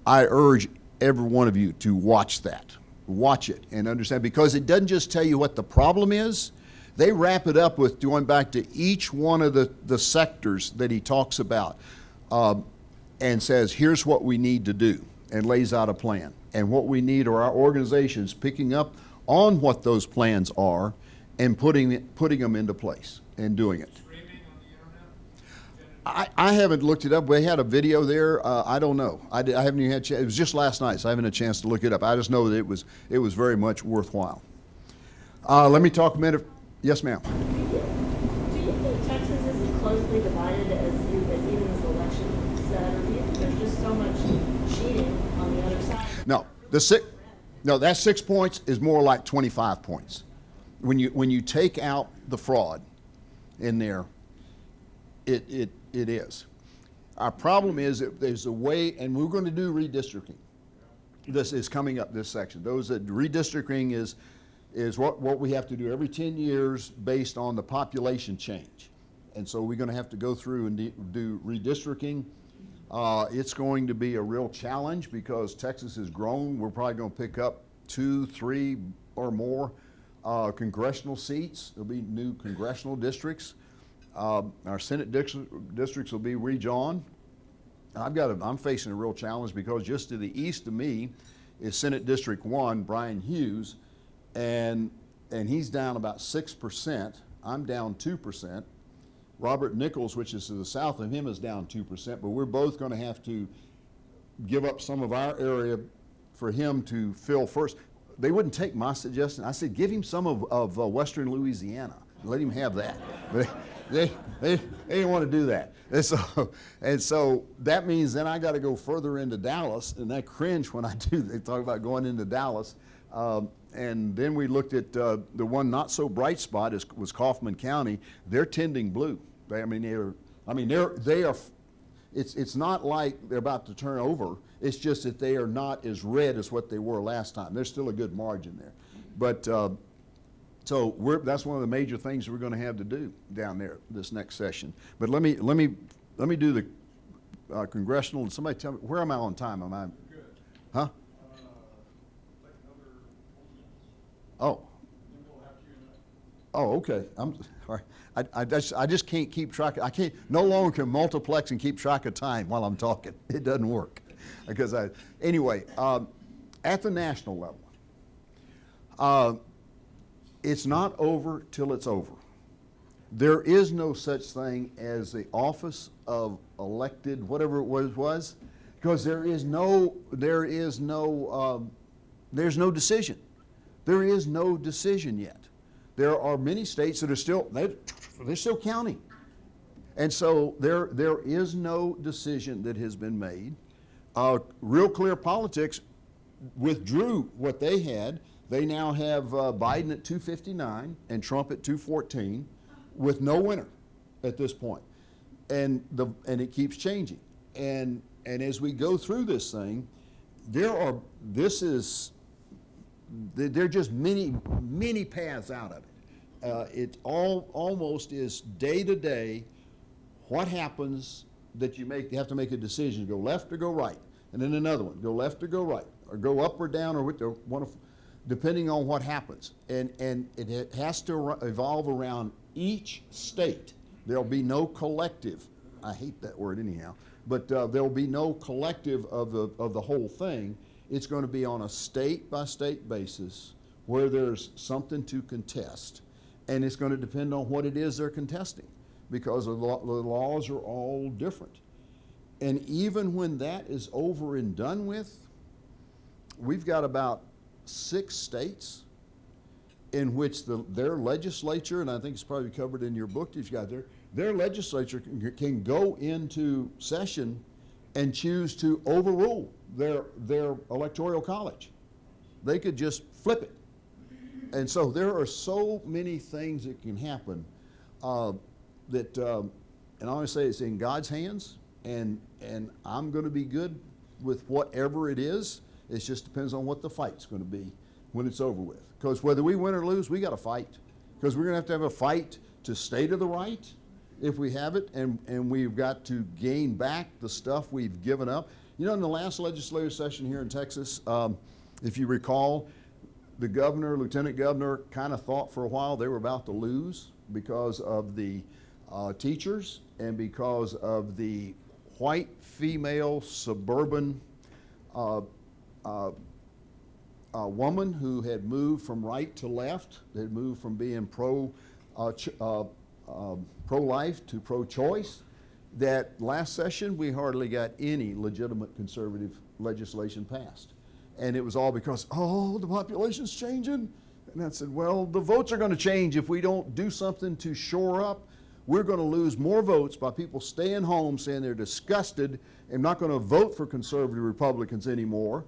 I urge every one of you to watch that. Watch it and understand, because it doesn't just tell you what the problem is. They wrap it up with going back to each one of the sectors that he talks about and says, here's what we need to do, and lays out a plan. And what we need are our organizations picking up on what those plans are and putting them into place and doing it. I haven't looked it up. We had a video there. I don't know. I haven't even had a chance. It was just last night, so I haven't had a chance to look it up. I just know that it was very much worthwhile. Let me talk a minute. Yes, ma'am. Do you think Texas is as closely divided as even this election said, or do you think there's just so much cheating on the other side? No, that 6 points is more like 25 points. When you take out the fraud in there, it is. Our problem is that there's a way, and we're going to do redistricting. This is coming up, this section. Redistricting is what we have to do every 10 years based on the population change. And so we're going to have to go through and do redistricting. It's going to be a real challenge because Texas has grown. We're probably going to pick up 2, 3 or more congressional seats. There'll be new congressional districts. Our Senate districts will be redrawn. I'm facing a real challenge because just to the east of me is Senate District 1, Brian Hughes, and he's down about 6%. I'm down 2%. Robert Nichols, which is to the south of him, is down 2%, but we're both going to have to give up some of our area for him to fill first. They wouldn't take my suggestion. I said, give him some of western Louisiana. Let him have that. But they didn't want to do that. And so that means then I got to go further into Dallas, and I cringe when I do. They talk about going into Dallas. And then we looked at the one not so bright spot was Kaufman County. They're tending blue. They are. It's not like they're about to turn over. It's just that they are not as red as what they were last time. There's still a good margin there, but so that's one of the major things we're going to have to do down there this next session. But let me do the congressional. Somebody tell me, where am I on time? Am I? Good. Huh? Oh. Oh, okay. I'm all right. I just can't keep track. I can't. No longer can multiplex and keep track of time while I'm talking. It doesn't work. Because anyway, at the national level, it's not over till it's over. There is no such thing as the office of elected, whatever it was, because there's no decision. There is no decision yet. There are many states that are they're still counting. And so there is no decision that has been made. Real Clear Politics withdrew what they had. They now have Biden at 259 and Trump at 214 with no winner at this point. And it keeps changing. And as we go through this thing, there are just many paths out of it. It almost is day to day what happens that you have to make a decision, go left or go right, and then another one, go left or go right, or go up or down, or depending on what happens. And it has to evolve around each state. There'll be no collective. I hate that word anyhow, but there'll be no collective of the whole thing. It's going to be on a state-by-state basis where there's something to contest. And it's going to depend on what it is they're contesting because the laws are all different. And even when that is over and done with, we've got about 6 states in which their legislature, and I think it's probably covered in your book that you've got there, their legislature can go into session and choose to overrule their electoral college. They could just flip it. And so there are so many things that can happen. and I always say it's in God's hands, and I'm going to be good with whatever it is. It just depends on what the fight's going to be when it's over with. Because whether we win or lose, we got to fight. Because we're going to have a fight to stay to the right if we have it, and we've got to gain back the stuff we've given up. You know, in the last legislative session here in Texas, if you recall, the governor, lieutenant governor, kind of thought for a while they were about to lose because of the teachers and because of the white female suburban woman who had moved from right to left, had moved from being pro-life to pro-choice. That last session we hardly got any legitimate conservative legislation passed. And it was all because, oh, the population's changing. And I said, well, the votes are going to change if we don't do something to shore up. We're going to lose more votes by people staying home saying they're disgusted and not going to vote for conservative Republicans anymore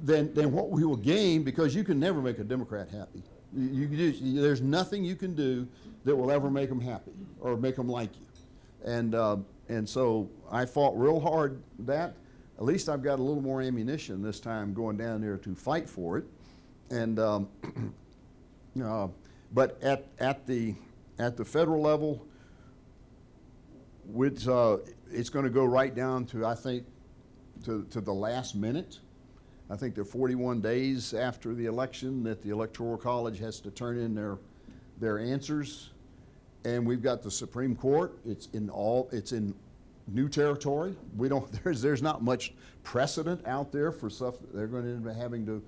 than what we will gain, because you can never make a Democrat happy. There's nothing you can do that will ever make them happy or make them like you. And so I fought real hard that. At least I've got a little more ammunition this time going down there to fight for it. And but at the federal level, it's going to go right down to, I think, to the last minute. I think there are 41 days after the election that the Electoral College has to turn in their answers, and we've got the Supreme Court. It's in new territory. There's not much precedent out there for stuff that they're going to end up having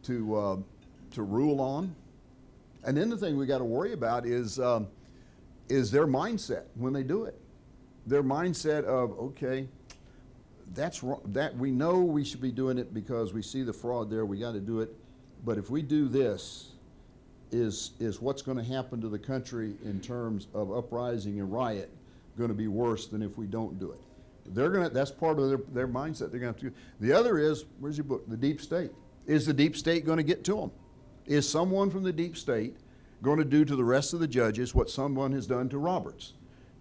to rule on. And then the thing we got to worry about is their mindset when they do it. Their mindset of, okay, that's wrong, that we know we should be doing it because we see the fraud there, we got to do it. But if we do this, is what's going to happen to the country in terms of uprising and riot going to be worse than if we don't do it? That's part of their mindset they're going to have to do. The other is, where's your book? The deep state. Is the deep state going to get to them? Is someone from the deep state going to do to the rest of the judges what someone has done to Roberts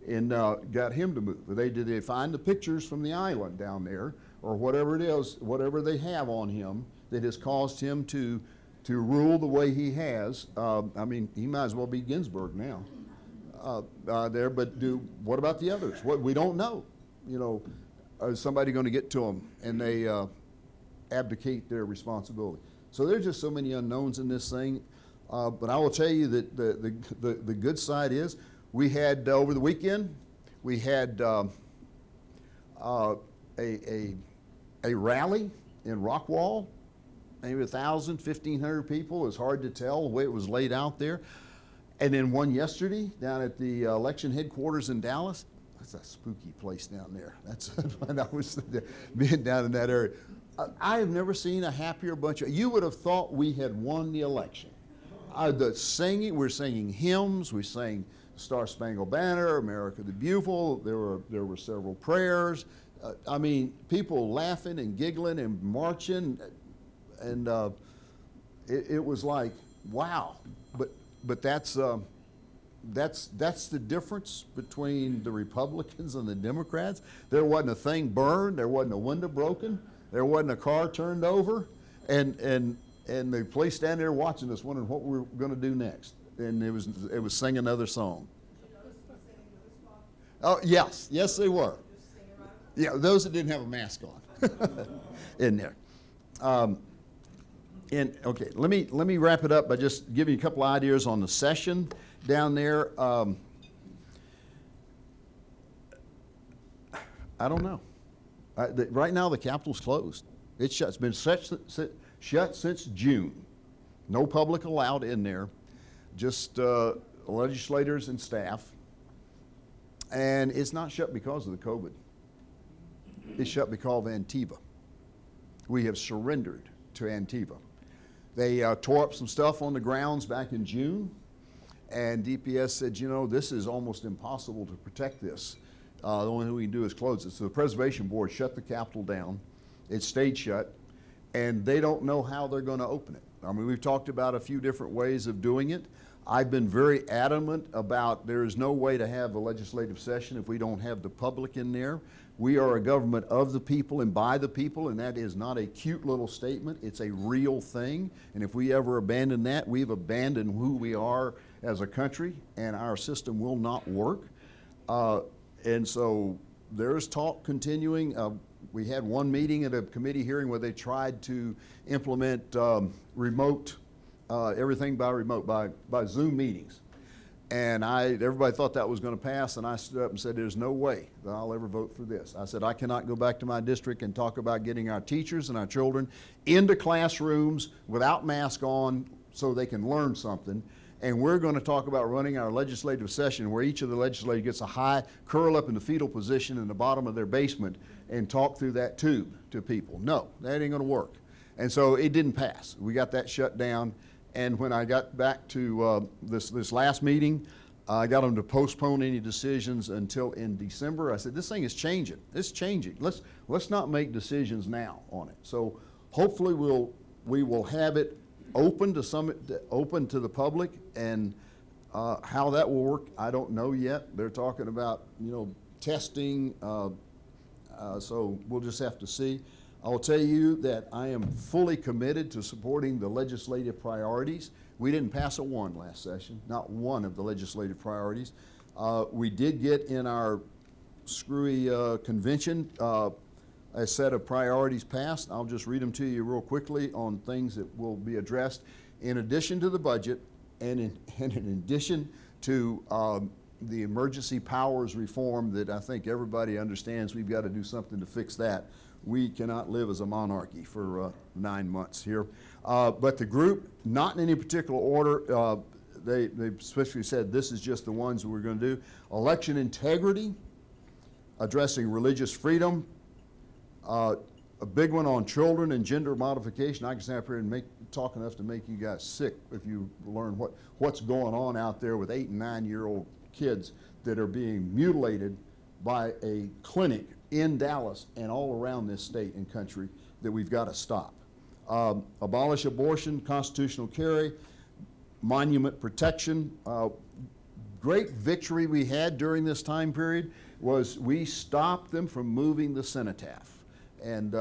and got him to move? Did they find the pictures from the island down there, or whatever it is, whatever they have on him that has caused him to rule the way he has? I mean, he might as well be Ginsburg now there. But what about the others? What we don't know. You know, is somebody going to get to them and they abdicate their responsibility? So there's just so many unknowns in this thing. But I will tell you that the good side is we had over the weekend we had a rally in Rockwall. Maybe 1,000, 1,500 people. It's hard to tell the way it was laid out there. And then one yesterday down at the election headquarters in Dallas. That's a spooky place down there. That's when I was being down in that area. I have never seen a happier bunch of. You would have thought we had won the election. The singing, we're singing hymns. We sang Star Spangled Banner, America the Beautiful. There were several prayers. I mean, people laughing and giggling and marching, and it was like, wow. But that's the difference between the Republicans and the Democrats. There wasn't a thing burned. There wasn't a window broken. There wasn't a car turned over. And the police standing there watching us, wondering what we were going to do next. And it was sing another song. Oh yes, they were. Yeah, those that didn't have a mask on in there. Okay, let me wrap it up by just giving you a couple ideas on the session down there. I don't know. Right now, the Capitol's closed. It's shut. It's been shut since June. No public allowed in there, just legislators and staff. And it's not shut because of the COVID. It's shut because of Antifa. We have surrendered to Antifa. They tore up some stuff on the grounds back in June, and DPS said, you know, this is almost impossible to protect this. The only thing we can do is close it. So the Preservation Board shut the Capitol down. It stayed shut, and they don't know how they're going to open it. I mean, we've talked about a few different ways of doing it. I've been very adamant about there is no way to have a legislative session if we don't have the public in there. We are a government of the people and by the people, and that is not a cute little statement. It's a real thing. And if we ever abandon that, we've abandoned who we are as a country, and our system will not work. And so there's talk continuing. We had one meeting at a committee hearing where they tried to implement remote, everything by remote, by Zoom meetings. And everybody thought that was going to pass, and I stood up and said, there's no way that I'll ever vote for this. I said, I cannot go back to my district and talk about getting our teachers and our children into classrooms without masks on so they can learn something. And we're going to talk about running our legislative session where each of the legislators gets a high, curl up in the fetal position in the bottom of their basement and talk through that tube to people. No, that ain't going to work. And so it didn't pass. We got that shut down. And when I got back to this last meeting, I got them to postpone any decisions until in December. I said, this thing is changing. It's changing. Let's not make decisions now on it. So hopefully we will have it open to the public, and how that will work, I don't know yet. They're talking about testing, so we'll just have to see. I'll tell you that I am fully committed to supporting the legislative priorities. We didn't pass a one last session, not one of the legislative priorities. We did get in our screwy convention a set of priorities passed. I'll just read them to you real quickly on things that will be addressed in addition to the budget and in addition to the emergency powers reform that I think everybody understands. We've got to do something to fix that. We cannot live as a monarchy for 9 months here. But the group, not in any particular order, they especially said this is just the ones we're going to do. Election integrity, addressing religious freedom, a big one on children and gender modification. I can stand up here and talk enough to make you guys sick if you learn what's going on out there with 8 and 9-year-old kids that are being mutilated by a clinic in Dallas and all around this state and country that we've got to stop. Abolish abortion, constitutional carry, monument protection. Great victory we had during this time period was we stopped them from moving the cenotaph and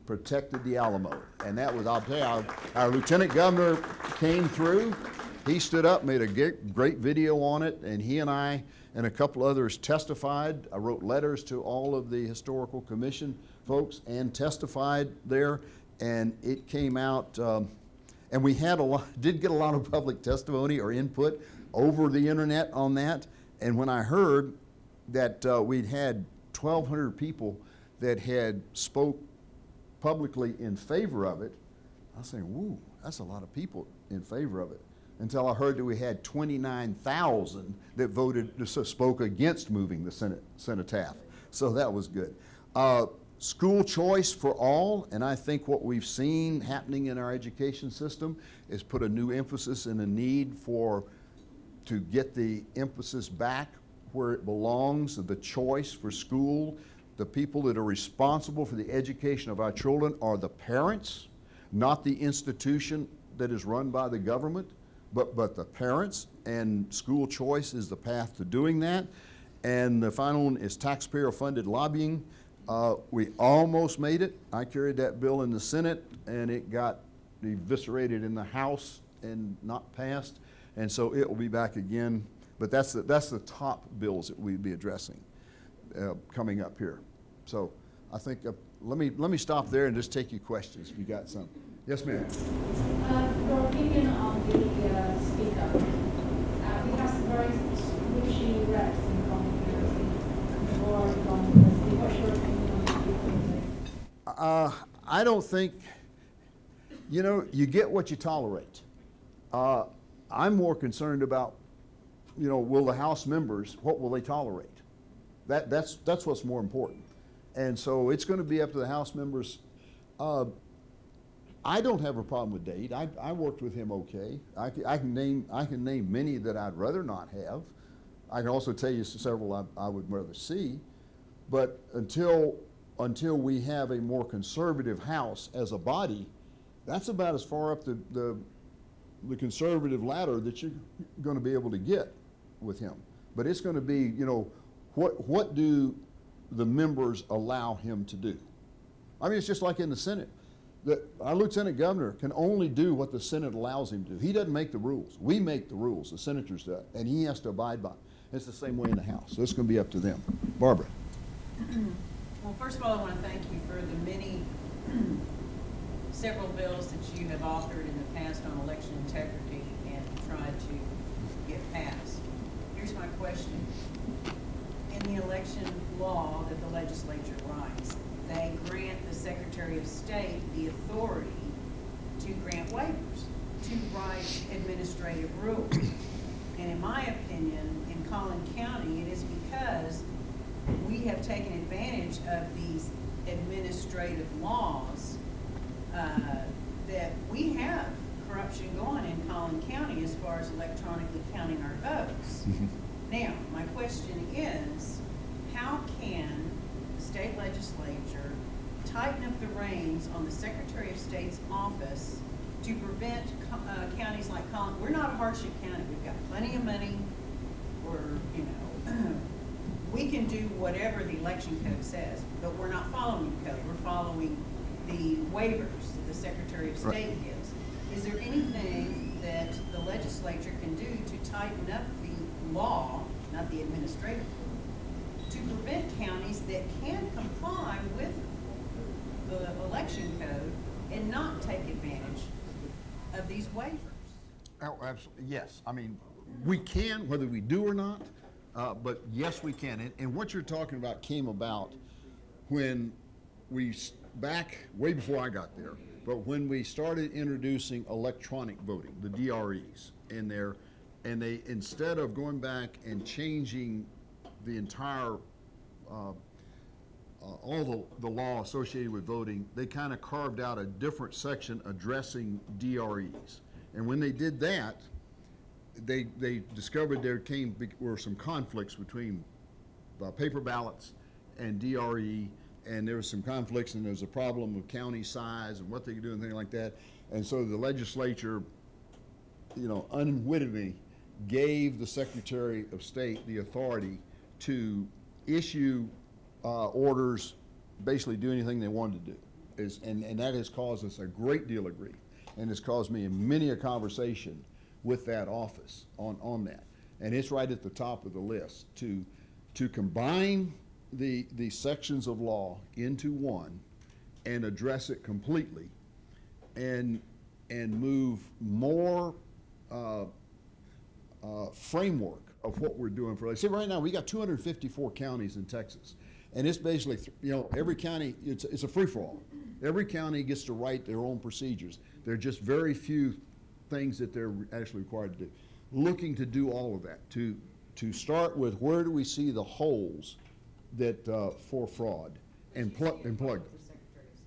protected the Alamo. And that was, I'll tell you, our lieutenant governor came through. He stood up, made a great video on it, and he and I and a couple others testified. I wrote letters to all of the historical commission folks and testified there, and it came out, and we had did get a lot of public testimony or input over the internet on that. And when I heard that we'd had 1,200 people that had spoke publicly in favor of it, I was saying, woo, that's a lot of people in favor of it. Until I heard that we had 29,000 that spoke against moving the cenotaph. So that was good. School choice for all, and I think what we've seen happening in our education system is put a new emphasis and a need to get the emphasis back where it belongs, the choice for school. The people that are responsible for the education of our children are the parents, not the institution that is run by the government. But the parents, and school choice is the path to doing that. And the final one is taxpayer-funded lobbying. We almost made it. I carried that bill in the Senate, and it got eviscerated in the House and not passed. And so it will be back again. But that's the top bills that we'd be addressing coming up here. So I think let me stop there and just take your questions if you got some. Yes, ma'am. Your opinion on the speaker. We have some very wishy reps in Congress or Congress. What's your opinion on the speaker? I don't think, you get what you tolerate. I'm more concerned about, will the House members, what will they tolerate? That's what's more important. And so it's going to be up to the House members. I don't have a problem with Dade. I worked with him okay. I can name many that I'd rather not have. I can also tell you several I would rather see. But until we have a more conservative House as a body, that's about as far up the the conservative ladder that you're going to be able to get with him. But it's going to be, you know, what do the members allow him to do? I mean, it's just like in the Senate. Our lieutenant governor can only do what the Senate allows him to do. He doesn't make the rules. We make the rules, the senators do, and he has to abide by them. It's the same way in the House, so it's going to be up to them. Barbara. Well, first of all, I want to thank you for the several bills that you have authored in the past on election integrity and tried to get passed. Here's my question. In the election law that the legislature writes, they grant the Secretary of State the authority to grant waivers, to write administrative rules. And in my opinion, in Collin County, it is because we have taken advantage of these administrative laws that we have corruption going in Collin County as far as electronically counting our votes. Now, my question is, how can the state legislature tighten up the reins on the Secretary of State's office to prevent counties like Collin? We're not a hardship county. We've got plenty of money. We're, you know, we can do whatever the election code says, but we're not following the code. We're following the waivers that the Secretary of State gives. Is there anything that the legislature can do to tighten up the law, not the administrative law, to prevent counties that can comply with the election code and not take advantage of these waivers? Oh, absolutely, yes. I mean, we can, whether we do or not, but yes, we can. And what you're talking about came about when back way before I got there, but when we started introducing electronic voting, the DREs in there, and they, instead of going back and changing the entire all the law associated with voting, they kind of carved out a different section addressing DREs. And when they did that, they discovered there were some conflicts between paper ballots and DRE, and there was some conflicts, and there was a problem with county size and what they could do and things like that. And so the legislature, you know, unwittingly gave the Secretary of State the authority to issue orders, basically do anything they wanted to do. And that has caused us a great deal of grief, and has caused me many a conversation with that office on that. And it's right at the top of the list to combine the sections of law into one and address it completely, and move more framework of what we're doing for. See, right now we got 254 counties in Texas, and it's basically, you know, every county, it's a free-for-all. Every county gets to write their own procedures. There are just very few things that they're actually required to do. Looking to do all of that, to start with where do we see the holes that for fraud, and plug them.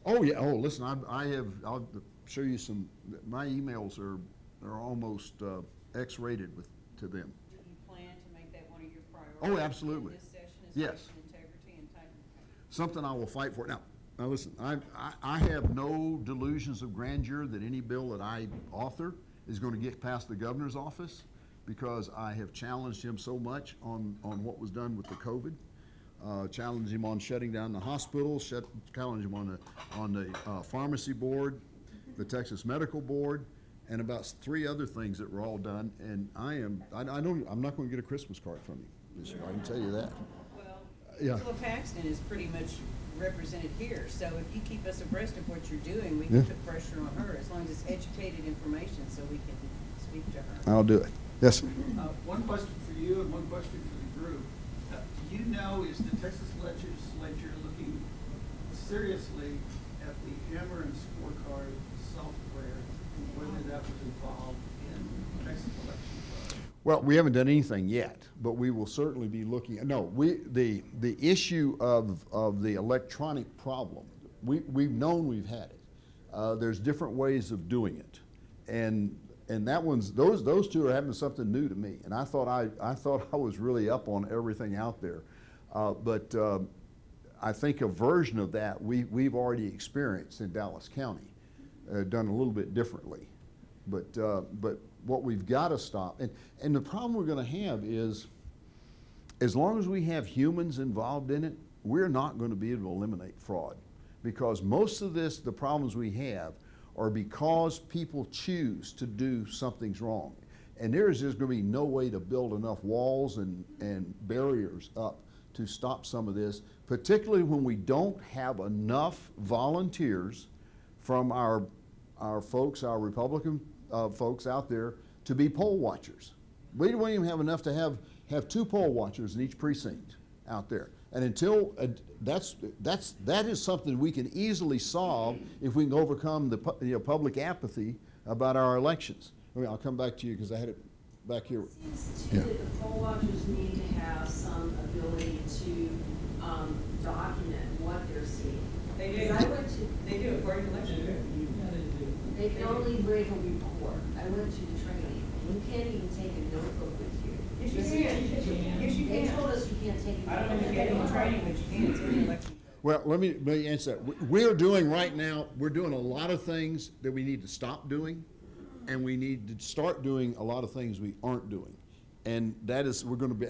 Oh yeah. Oh, listen, I'll show you some. My emails are almost X-rated to them. Do you plan to make that one of your priorities? Oh, absolutely. In this session is Yes. election integrity and tighten. Something I will fight for. Now listen, I have no delusions of grandeur that any bill that I author is going to get past the governor's office, because I have challenged him so much on what was done with the COVID. Challenge him on shutting down the hospitals, challenge him on the pharmacy board, the Texas Medical Board, and about 3 other things that were all done. And I'm not going to get a Christmas card from you this year. I can tell you that. Well, Yeah. Angela Paxton is pretty much represented here, so if you keep us abreast of what you're doing, we can put pressure on her, as long as it's educated information, so we can speak to her. I'll do it. Yes, sir. One question for you and one question for the group. Do you know, is the Texas legislature looking seriously at the Hammer and Scorecard software, and whether that was involved in Texas election fraud? Well, we haven't done anything yet, but we will certainly be looking. No, the issue of the electronic problem, we've known we've had it. There's different ways of doing it, and that one's those two are having something new to me. And I thought I was really up on everything out there, but I think a version of that we've already experienced in Dallas County, done a little bit differently. But what we've got to stop, and the problem we're going to have is, as long as we have humans involved in it, we're not going to be able to eliminate fraud. Because most of this, the problems we have, are because people choose to do something's wrong. And there is just going to be no way to build enough walls and barriers up to stop some of this, particularly when we don't have enough volunteers from our folks, our Republican folks out there, to be poll watchers. We don't even have enough to have 2 poll watchers in each precinct out there. And until that is something we can easily solve if we can overcome the public apathy about our elections. I mean, I'll come back to you because I had it back here. It seems too that the poll watchers need to have some ability to document what they're seeing. They do. 'Cause I went to, They do, according to election. they can only bring a report. I went to the training. You can't even take a notebook with you. Yes, you can. Yes, you They can. told us you can't take a I don't know if you get any training, but you can, it's in the election. Well, let me answer that. We're doing right now, we're doing a lot of things that we need to stop doing, and we need to start doing a lot of things we aren't doing. And that is, we're going to be,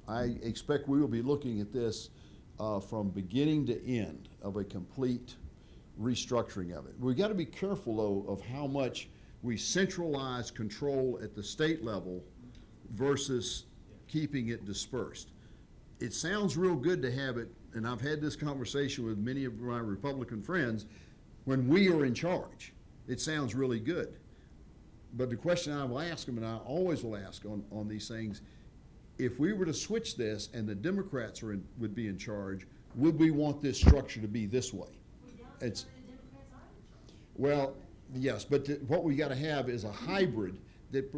I expect we will be looking at this from beginning to end of a complete restructuring of it. We've got to be careful, though, of how much we centralize control at the state level versus keeping it dispersed. It sounds real good to have it, and I've had this conversation with many of my Republican friends, when we are in charge. It sounds really good. But the question I will ask them, and I always will ask on these things, if we were to switch this and the Democrats would be in charge, would we want this structure to be this way? It's, well, yes, but what we got to have is a hybrid that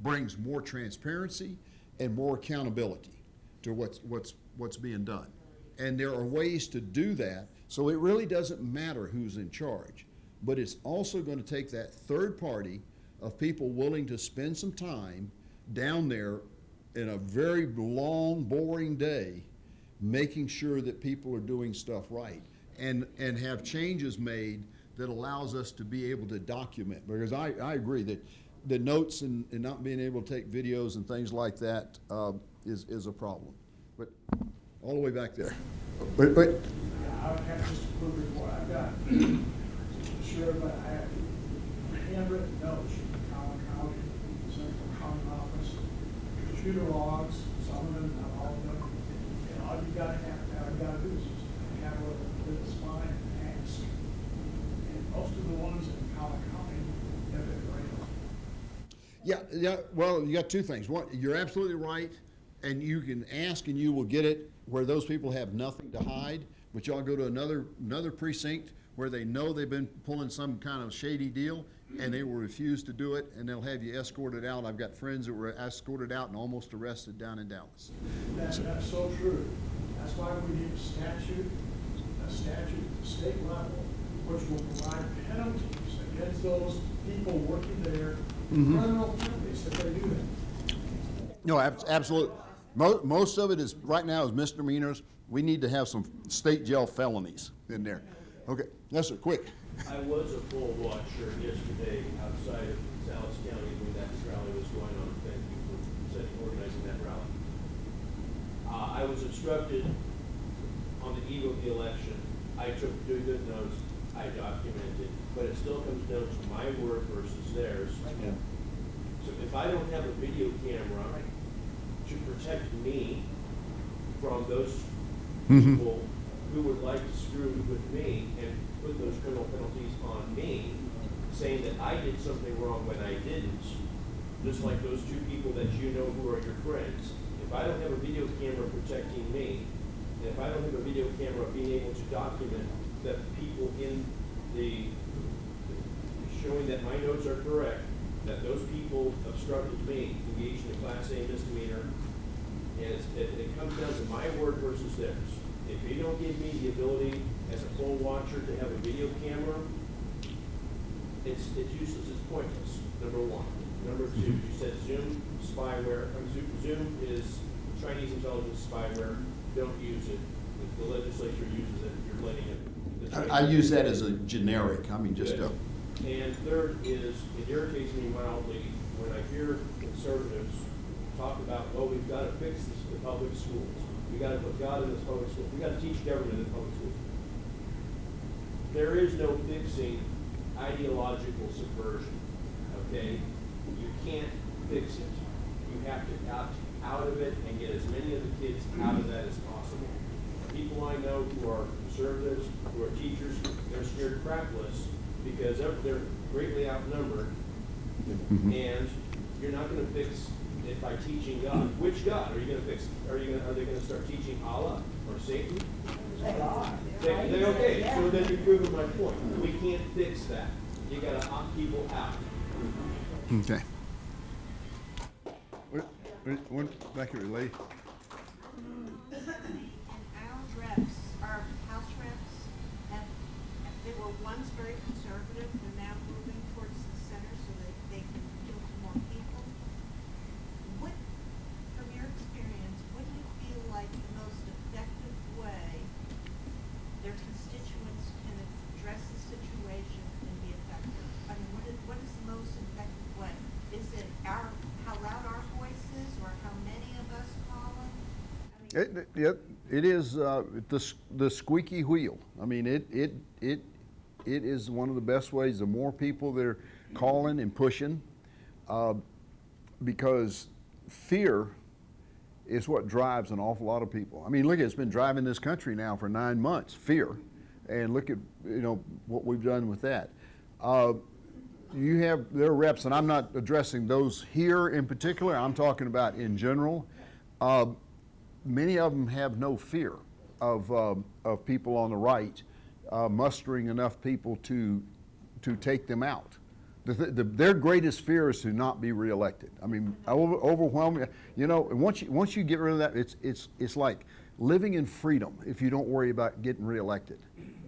brings more transparency and more accountability to what's being done. And there are ways to do that, so it really doesn't matter who's in charge. But it's also going to take that third party of people willing to spend some time down there in a very long, boring day, making sure that people are doing stuff right, and have changes made that allows us to be able to document. Because I agree that the notes and not being able to take videos and things like that is a problem. But all the way back there. Wait. Yeah, I have just a quick report. I've got, sure, but I have handwritten notes from Collin County, Central County Office, computer logs, some of them, not all of them. And all you gotta do is just have a little spine and ask. And most of the ones in Collin County have been great. Yeah. Well, you got 2 things. One, you're absolutely right, and you can ask and you will get it where those people have nothing to hide. But y'all go to another precinct where they know they've been pulling some kind of shady deal, and they will refuse to do it, and they'll have you escorted out. I've got friends that were escorted out and almost arrested down in Dallas. That's so true. That's why we need a statute at the state level, which will provide penalties against those people working there, criminal penalties if they do that. No, absolutely. Most of it is, right now, is misdemeanors. We need to have some state jail felonies in there. Okay, yes, sir, quick. I was a poll watcher yesterday outside of Dallas County when that rally was going on. Thank you for organizing that rally. I was instructed on the eve of the election. I took good notes. I documented, but it still comes down to my word versus theirs. Yeah. So if I don't have a video camera to protect me from those people who would like to screw with me and put those criminal penalties on me, saying that I did something wrong when I didn't, just like those 2 people that you know who are your friends. If I don't have a video camera protecting me, and if I don't have a video camera being able to document that people in the, showing that my notes are correct, that those people obstructed me, engaged in a Class A misdemeanor, and it comes down to my word versus theirs. If you don't give me the ability as a poll watcher to have a video camera, it's useless, it's pointless, number 1. Number 2, you said Zoom spyware, Zoom is Chinese intelligence spyware, don't use it. If the legislature uses it, you're letting it I use that as a generic, I mean, just a. And third is, it irritates me mildly when I hear conservatives talk about, well, we've got to fix the public schools. We've got to put God in the public schools. We've got to teach government in the public schools. There is no fixing ideological subversion, okay? You can't fix it. You have to opt out of it and get as many of the kids out of that as possible. People I know who are conservatives, who are teachers, they're scared crapless because they're greatly outnumbered, and you're not going to fix it by teaching God. Which God are you going to fix? Are they going to start teaching Allah or Satan? Okay, so then you're proving my point. We can't fix that. You got to opt people out. Okay. One back here, Lee. And our reps, our House reps, they were once very conservative, they're now moving towards the center so that they can appeal to more people. What, from your experience, what do you feel like the most effective way their constituents can address the situation and be effective? I mean, what is the most effective way? Is it how loud our voice is, or how many of us call them? It is the squeaky wheel. I mean, it is one of the best ways. The more people that are calling and pushing, because fear is what drives an awful lot of people. I mean, look, it's been driving this country now for 9 months. Fear, and look at what we've done with that. You have their reps, and I'm not addressing those here in particular. I'm talking about in general. Many of them have no fear of people on the right mustering enough people to take them out. Their greatest fear is to not be reelected. I mean, overwhelming. And once you get rid of that, it's like living in freedom if you don't worry about getting reelected.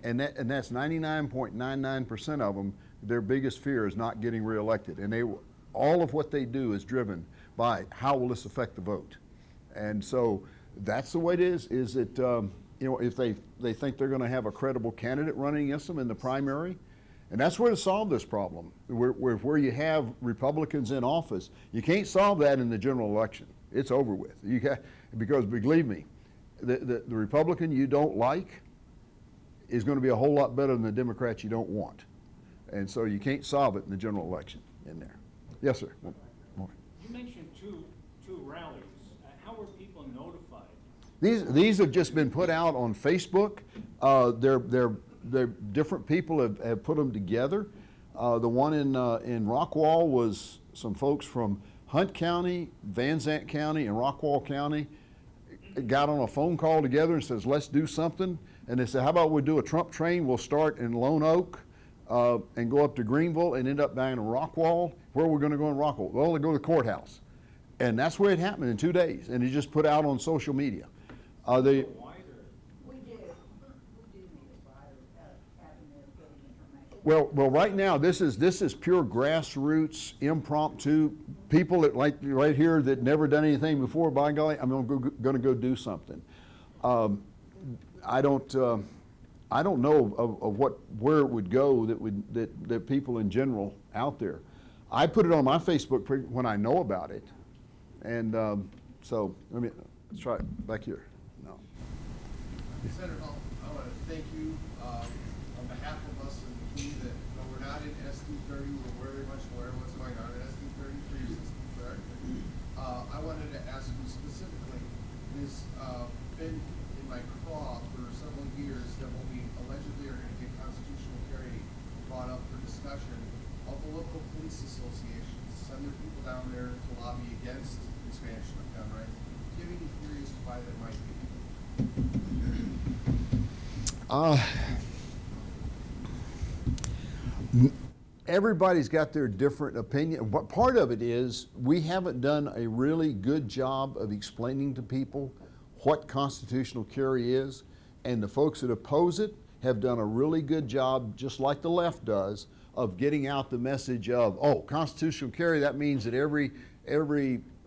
And that's 99.99% of them. Their biggest fear is not getting reelected, and all of what they do is driven by how will this affect the vote. And so that's the way it is. Is that if they think they're going to have a credible candidate running against them in the primary, and that's where to solve this problem. Where you have Republicans in office, you can't solve that in the general election. It's over with. Because believe me, the Republican you don't like is going to be a whole lot better than the Democrat you don't want. And so you can't solve it in the general election in there. Yes, sir. More. You mentioned two rallies. How were people notified? These have just been put out on Facebook. They're different people have put them together. The one in Rockwall was some folks from Hunt County, Van Zandt County, and Rockwall County got on a phone call together and says, let's do something. And they said, how about we do a Trump train? We'll start in Lone Oak and go up to Greenville and end up down in Rockwall. Where are we going to go in Rockwall? Well, they go to the courthouse. And that's where it happened in 2 days. And it just put out on social media. We do need a wider avenue of getting information. Well, right now this is pure grassroots, impromptu people that like right here that never done anything before. By golly, I'm going to go do something. I don't know of where it would go that people in general out there. I put it on my Facebook when I know about it, and so let's try it back here. No. Senator Hall, I want to thank you on behalf of us and the that we're not in SD30, we're very much aware of what's going on in SD33 since we started. I wanted to ask you specifically, it's been in my craw for several years that when we allegedly are going to get constitutional carry brought up for discussion, all the local police associations send their people down there to lobby against expansion of gun rights. Do you have any theories why that might be? Everybody's got their different opinion. What part of it is we haven't done a really good job of explaining to people what constitutional carry is, and the folks that oppose it have done a really good job, just like the left does, of getting out the message of, oh, constitutional carry, that means that every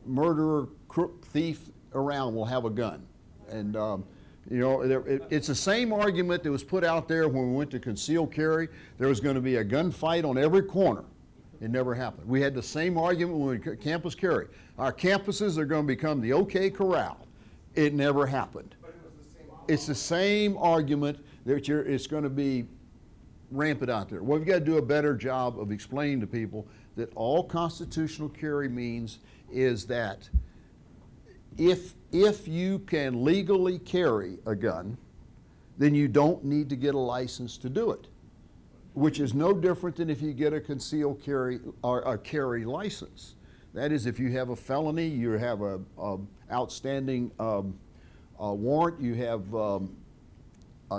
murderer, crook, thief around will have a gun. And You know, it's the same argument that was put out there when we went to concealed carry. There was going to be a gunfight on every corner. It never happened. We had the same argument when we campus carry. Our campuses are going to become the OK Corral. It never happened. It's the same argument that it's going to be rampant out there. Well, we've got to do a better job of explaining to people that all constitutional carry means is that if you can legally carry a gun, then you don't need to get a license to do it, which is no different than if you get a concealed carry or a carry license. That is, if you have a felony, you have a outstanding warrant, you have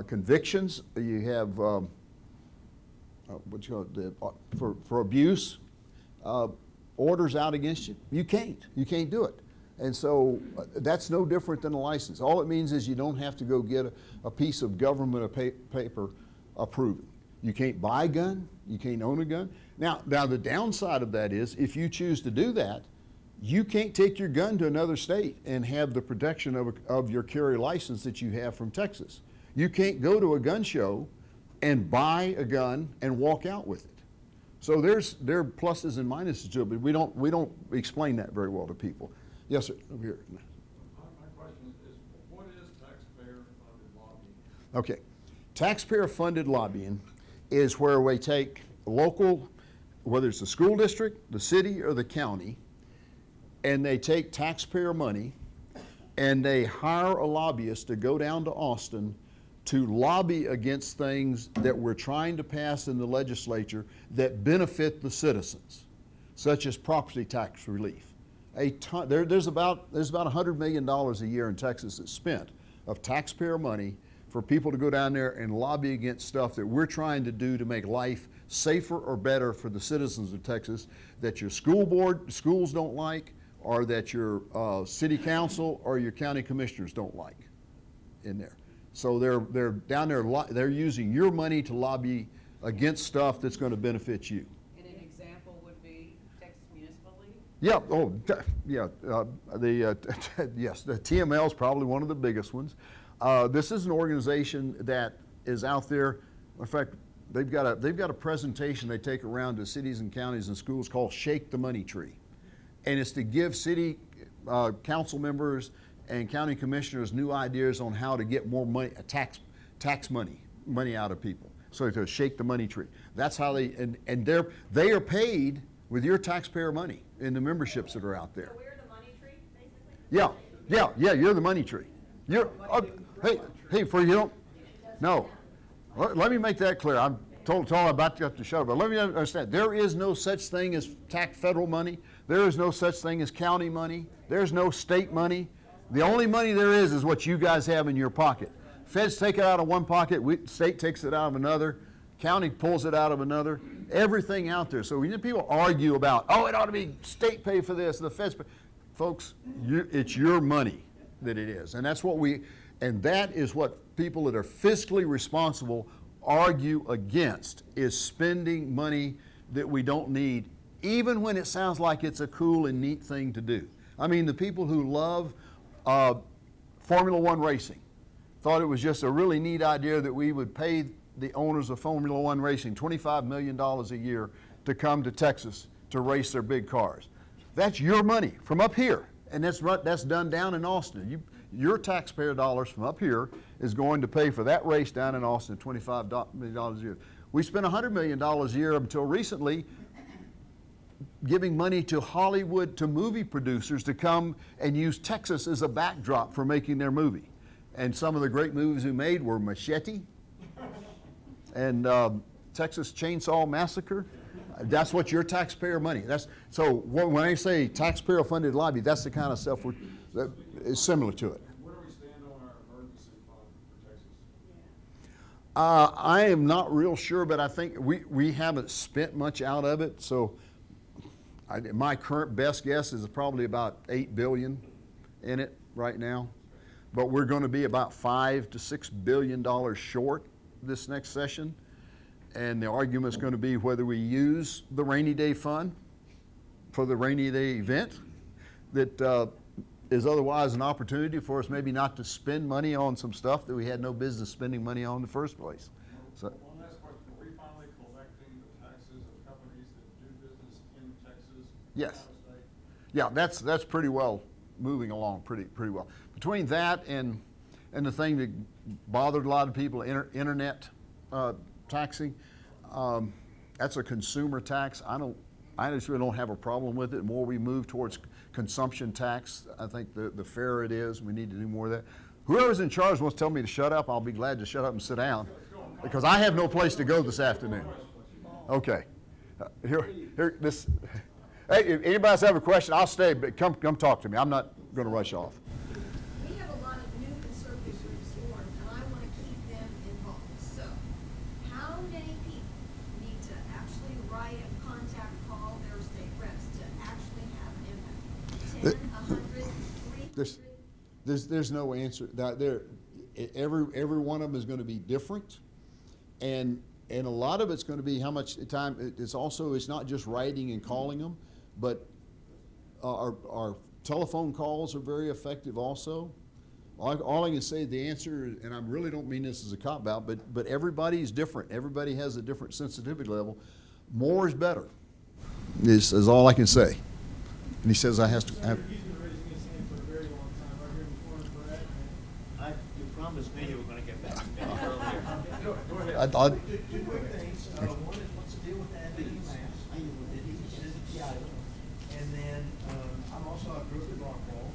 convictions, you have for abuse, orders out against you. You can't do it. And so that's no different than a license. All it means is you don't have to go get a piece of government paper approving. You can't buy a gun, you can't own a gun. Now the downside of that is if you choose to do that, you can't take your gun to another state and have the protection of your carry license that you have from Texas. You can't go to a gun show and buy a gun and walk out with it. So there are pluses and minuses to it, but we don't explain that very well to people. Yes, sir. Over here. My question is, what is taxpayer-funded lobbying? Okay. Taxpayer-funded lobbying is where we take local, whether it's the school district, the city, or the county, and they take taxpayer money and they hire a lobbyist to go down to Austin to lobby against things that we're trying to pass in the legislature that benefit the citizens, such as property tax relief. There's about $100 million a year in Texas that's spent of taxpayer money for people to go down there and lobby against stuff that we're trying to do to make life safer or better for the citizens of Texas that your schools don't like, or that your city council or your county commissioners don't like in there. So they're down there, they're using your money to lobby against stuff that's going to benefit you. And an example would be Texas Municipal League? Yeah, yes, the TML is probably one of the biggest ones. This is an organization that is out there. In fact, they've got a presentation they take around to cities and counties and schools called Shake the Money Tree. And it's to give city council members and county commissioners new ideas on how to get more money, tax money out of people. So to shake the money tree. That's how they are paid with your taxpayer money in the memberships that are out there. So we're the money tree, basically? Yeah, you're the money tree. Hey, for you don't, no. Let me make that clear. I'm told about to have to shut up, but let me understand. There is no such thing as federal money. There is no such thing as county money. There's no state money. The only money there is what you guys have in your pocket. Feds take it out of one pocket, state takes it out of another, county pulls it out of another, everything out there. So when people argue about, oh, it ought to be state pay for this, the feds pay. Folks, it's your money that it is. And that is what people that are fiscally responsible argue against, is spending money that we don't need, even when it sounds like it's a cool and neat thing to do. I mean, the people who love Formula One racing thought it was just a really neat idea that we would pay the owners of Formula One racing $25 million a year to come to Texas to race their big cars. That's your money from up here, and that's done down in Austin. Your taxpayer dollars from up here is going to pay for that race down in Austin, $25 million a year. We spent $100 million a year until recently giving money to Hollywood, to movie producers to come and use Texas as a backdrop for making their movie. And some of the great movies we made were Machete and Texas Chainsaw Massacre. That's what your taxpayer money. So when I say taxpayer-funded lobby, that's the kind of stuff that is similar to it. Where do we stand on our emergency fund for Texas? I am not real sure, but I think we haven't spent much out of it. So my current best guess is probably about $8 billion in it right now. But we're going to be about $5 to $6 billion short this next session. And the argument is going to be whether we use the rainy day fund for the rainy day event that is otherwise an opportunity for us maybe not to spend money on some stuff that we had no business spending money on in the first place. So, One last question, are we finally collecting the taxes of companies that do business in Texas? yes. Out of state? Yeah, that's pretty well moving along pretty well. Between that and the thing that bothered a lot of people, internet taxing, that's a consumer tax. I just really don't have a problem with it. The more we move towards consumption tax, I think the fairer it is. We need to do more of that. Whoever's in charge wants to tell me to shut up, I'll be glad to shut up and sit down, because I have no place to go this afternoon. Okay. This. Hey, if anybody else have a question, I'll stay, but come talk to me. I'm not going to rush off. We have a lot of new conservative groups formed, and I want to keep them involved. So, how many people need to actually write a contact call their state reps to actually have an impact? 10, 100, 300? There's no answer. Every one of them is going to be different, and a lot of it's going to be how much time. It's not just writing and calling them, but our telephone calls are very effective also. All I can say, the answer, and I really don't mean this as a cop-out, but everybody's different. Everybody has a different sensitivity level. More is better, is all I can say. And he says I has to have. He's been raising his hand for a very long time, right here in the corner, Brad. You promised me you were going to get back to me earlier. Go ahead. Two quick things. One is, what's the deal with that UMass? I use it. It is a PI. And then, I'm also a group of Ron Paul.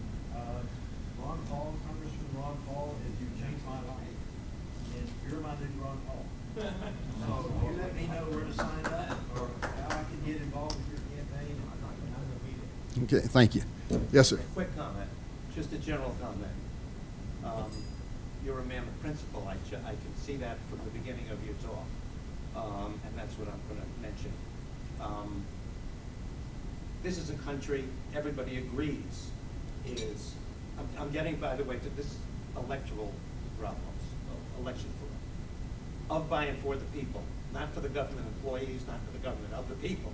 Ron Paul, Congressman Ron Paul, is you changed my life. And you're my new Ron Paul. So you let me know where to sign up or how I can get involved with your campaign. I'm going to be there. Okay, thank you. Yes, sir. A quick comment, just a general comment. You're a man of principle. I can see that from the beginning of your talk, and that's what I'm going to mention. This is a country everybody agrees is. I'm getting, by the way, to this electoral problems, election fraud, of, by, and for the people, not for the government employees, not for the government, of the people.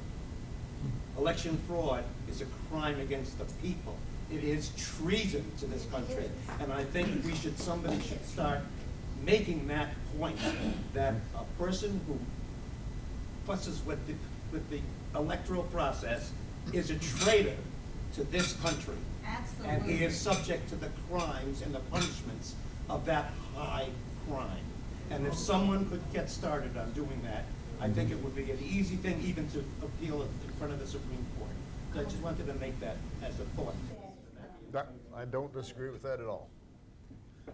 Election fraud is a crime against the people. It is treason to this country. And I think somebody should start making that point, that a person who fusses with the electoral process is a traitor to this country. Absolutely. And he is subject to the crimes and the punishments of that high crime. And if someone could get started on doing that, I think it would be an easy thing even to appeal it in front of the Supreme Court. So I just wanted to make that as a thought. I don't disagree with that at all.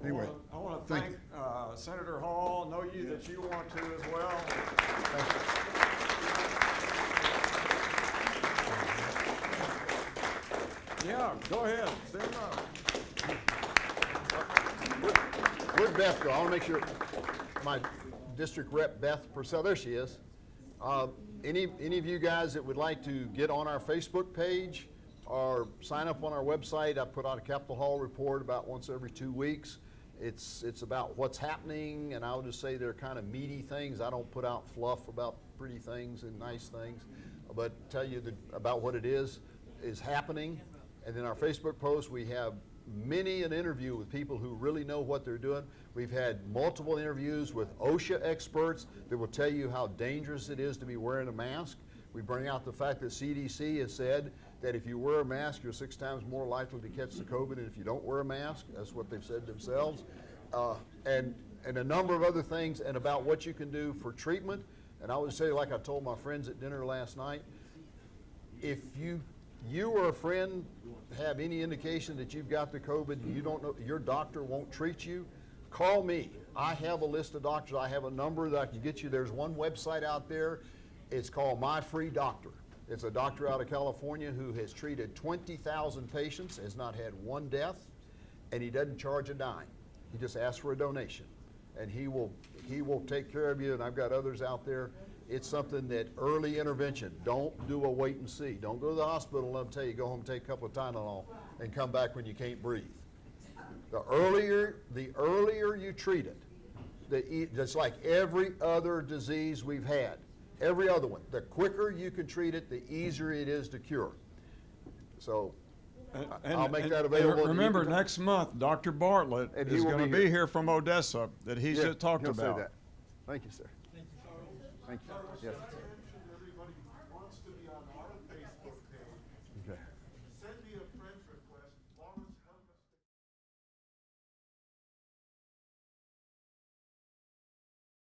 Anyway, I want to thank Senator Hall. Know you that you want to as well. Yeah, go ahead. Stand up. Where'd Beth go? I want to make sure my district rep, Beth Purcell, there she is. Any of you guys that would like to get on our Facebook page or sign up on our website, I put out a Capitol Hall report about once every 2 weeks. It's about what's happening, and I would just say they're kind of meaty things. I don't put out fluff about pretty things and nice things, but tell you about what it is happening. And then our Facebook post, we have many an interview with people who really know what they're doing. We've had multiple interviews with OSHA experts that will tell you how dangerous it is to be wearing a mask. We bring out the fact that CDC has said that if you wear a mask, you're 6 times more likely to catch the COVID than if you don't wear a mask. That's what they've said themselves. And a number of other things, and about what you can do for treatment. And I would say, like I told my friends at dinner last night, if you or a friend have any indication that you've got the COVID and you don't know, your doctor won't treat you, call me. I have a list of doctors. I have a number that I can get you. There's one website out there. It's called My Free Doctor. It's a doctor out of California who has treated 20,000 patients, has not had one death, and he doesn't charge a dime. He just asks for a donation, and he will take care of you. And I've got others out there. It's something that early intervention. Don't do a wait and see. Don't go to the hospital and let them tell you go home and take a couple of Tylenol and come back when you can't breathe. The earlier you treat it, just like every other disease we've had, every other one, the quicker you can treat it, the easier it is to cure. So I'll make that available. to you. Remember, next month, Dr. Bartlett And he is will going to be be here. here from Odessa that he Yeah, just talked he'll say about. that. Thank you, sir. Thank you. Yes. Everybody wants to be on our Facebook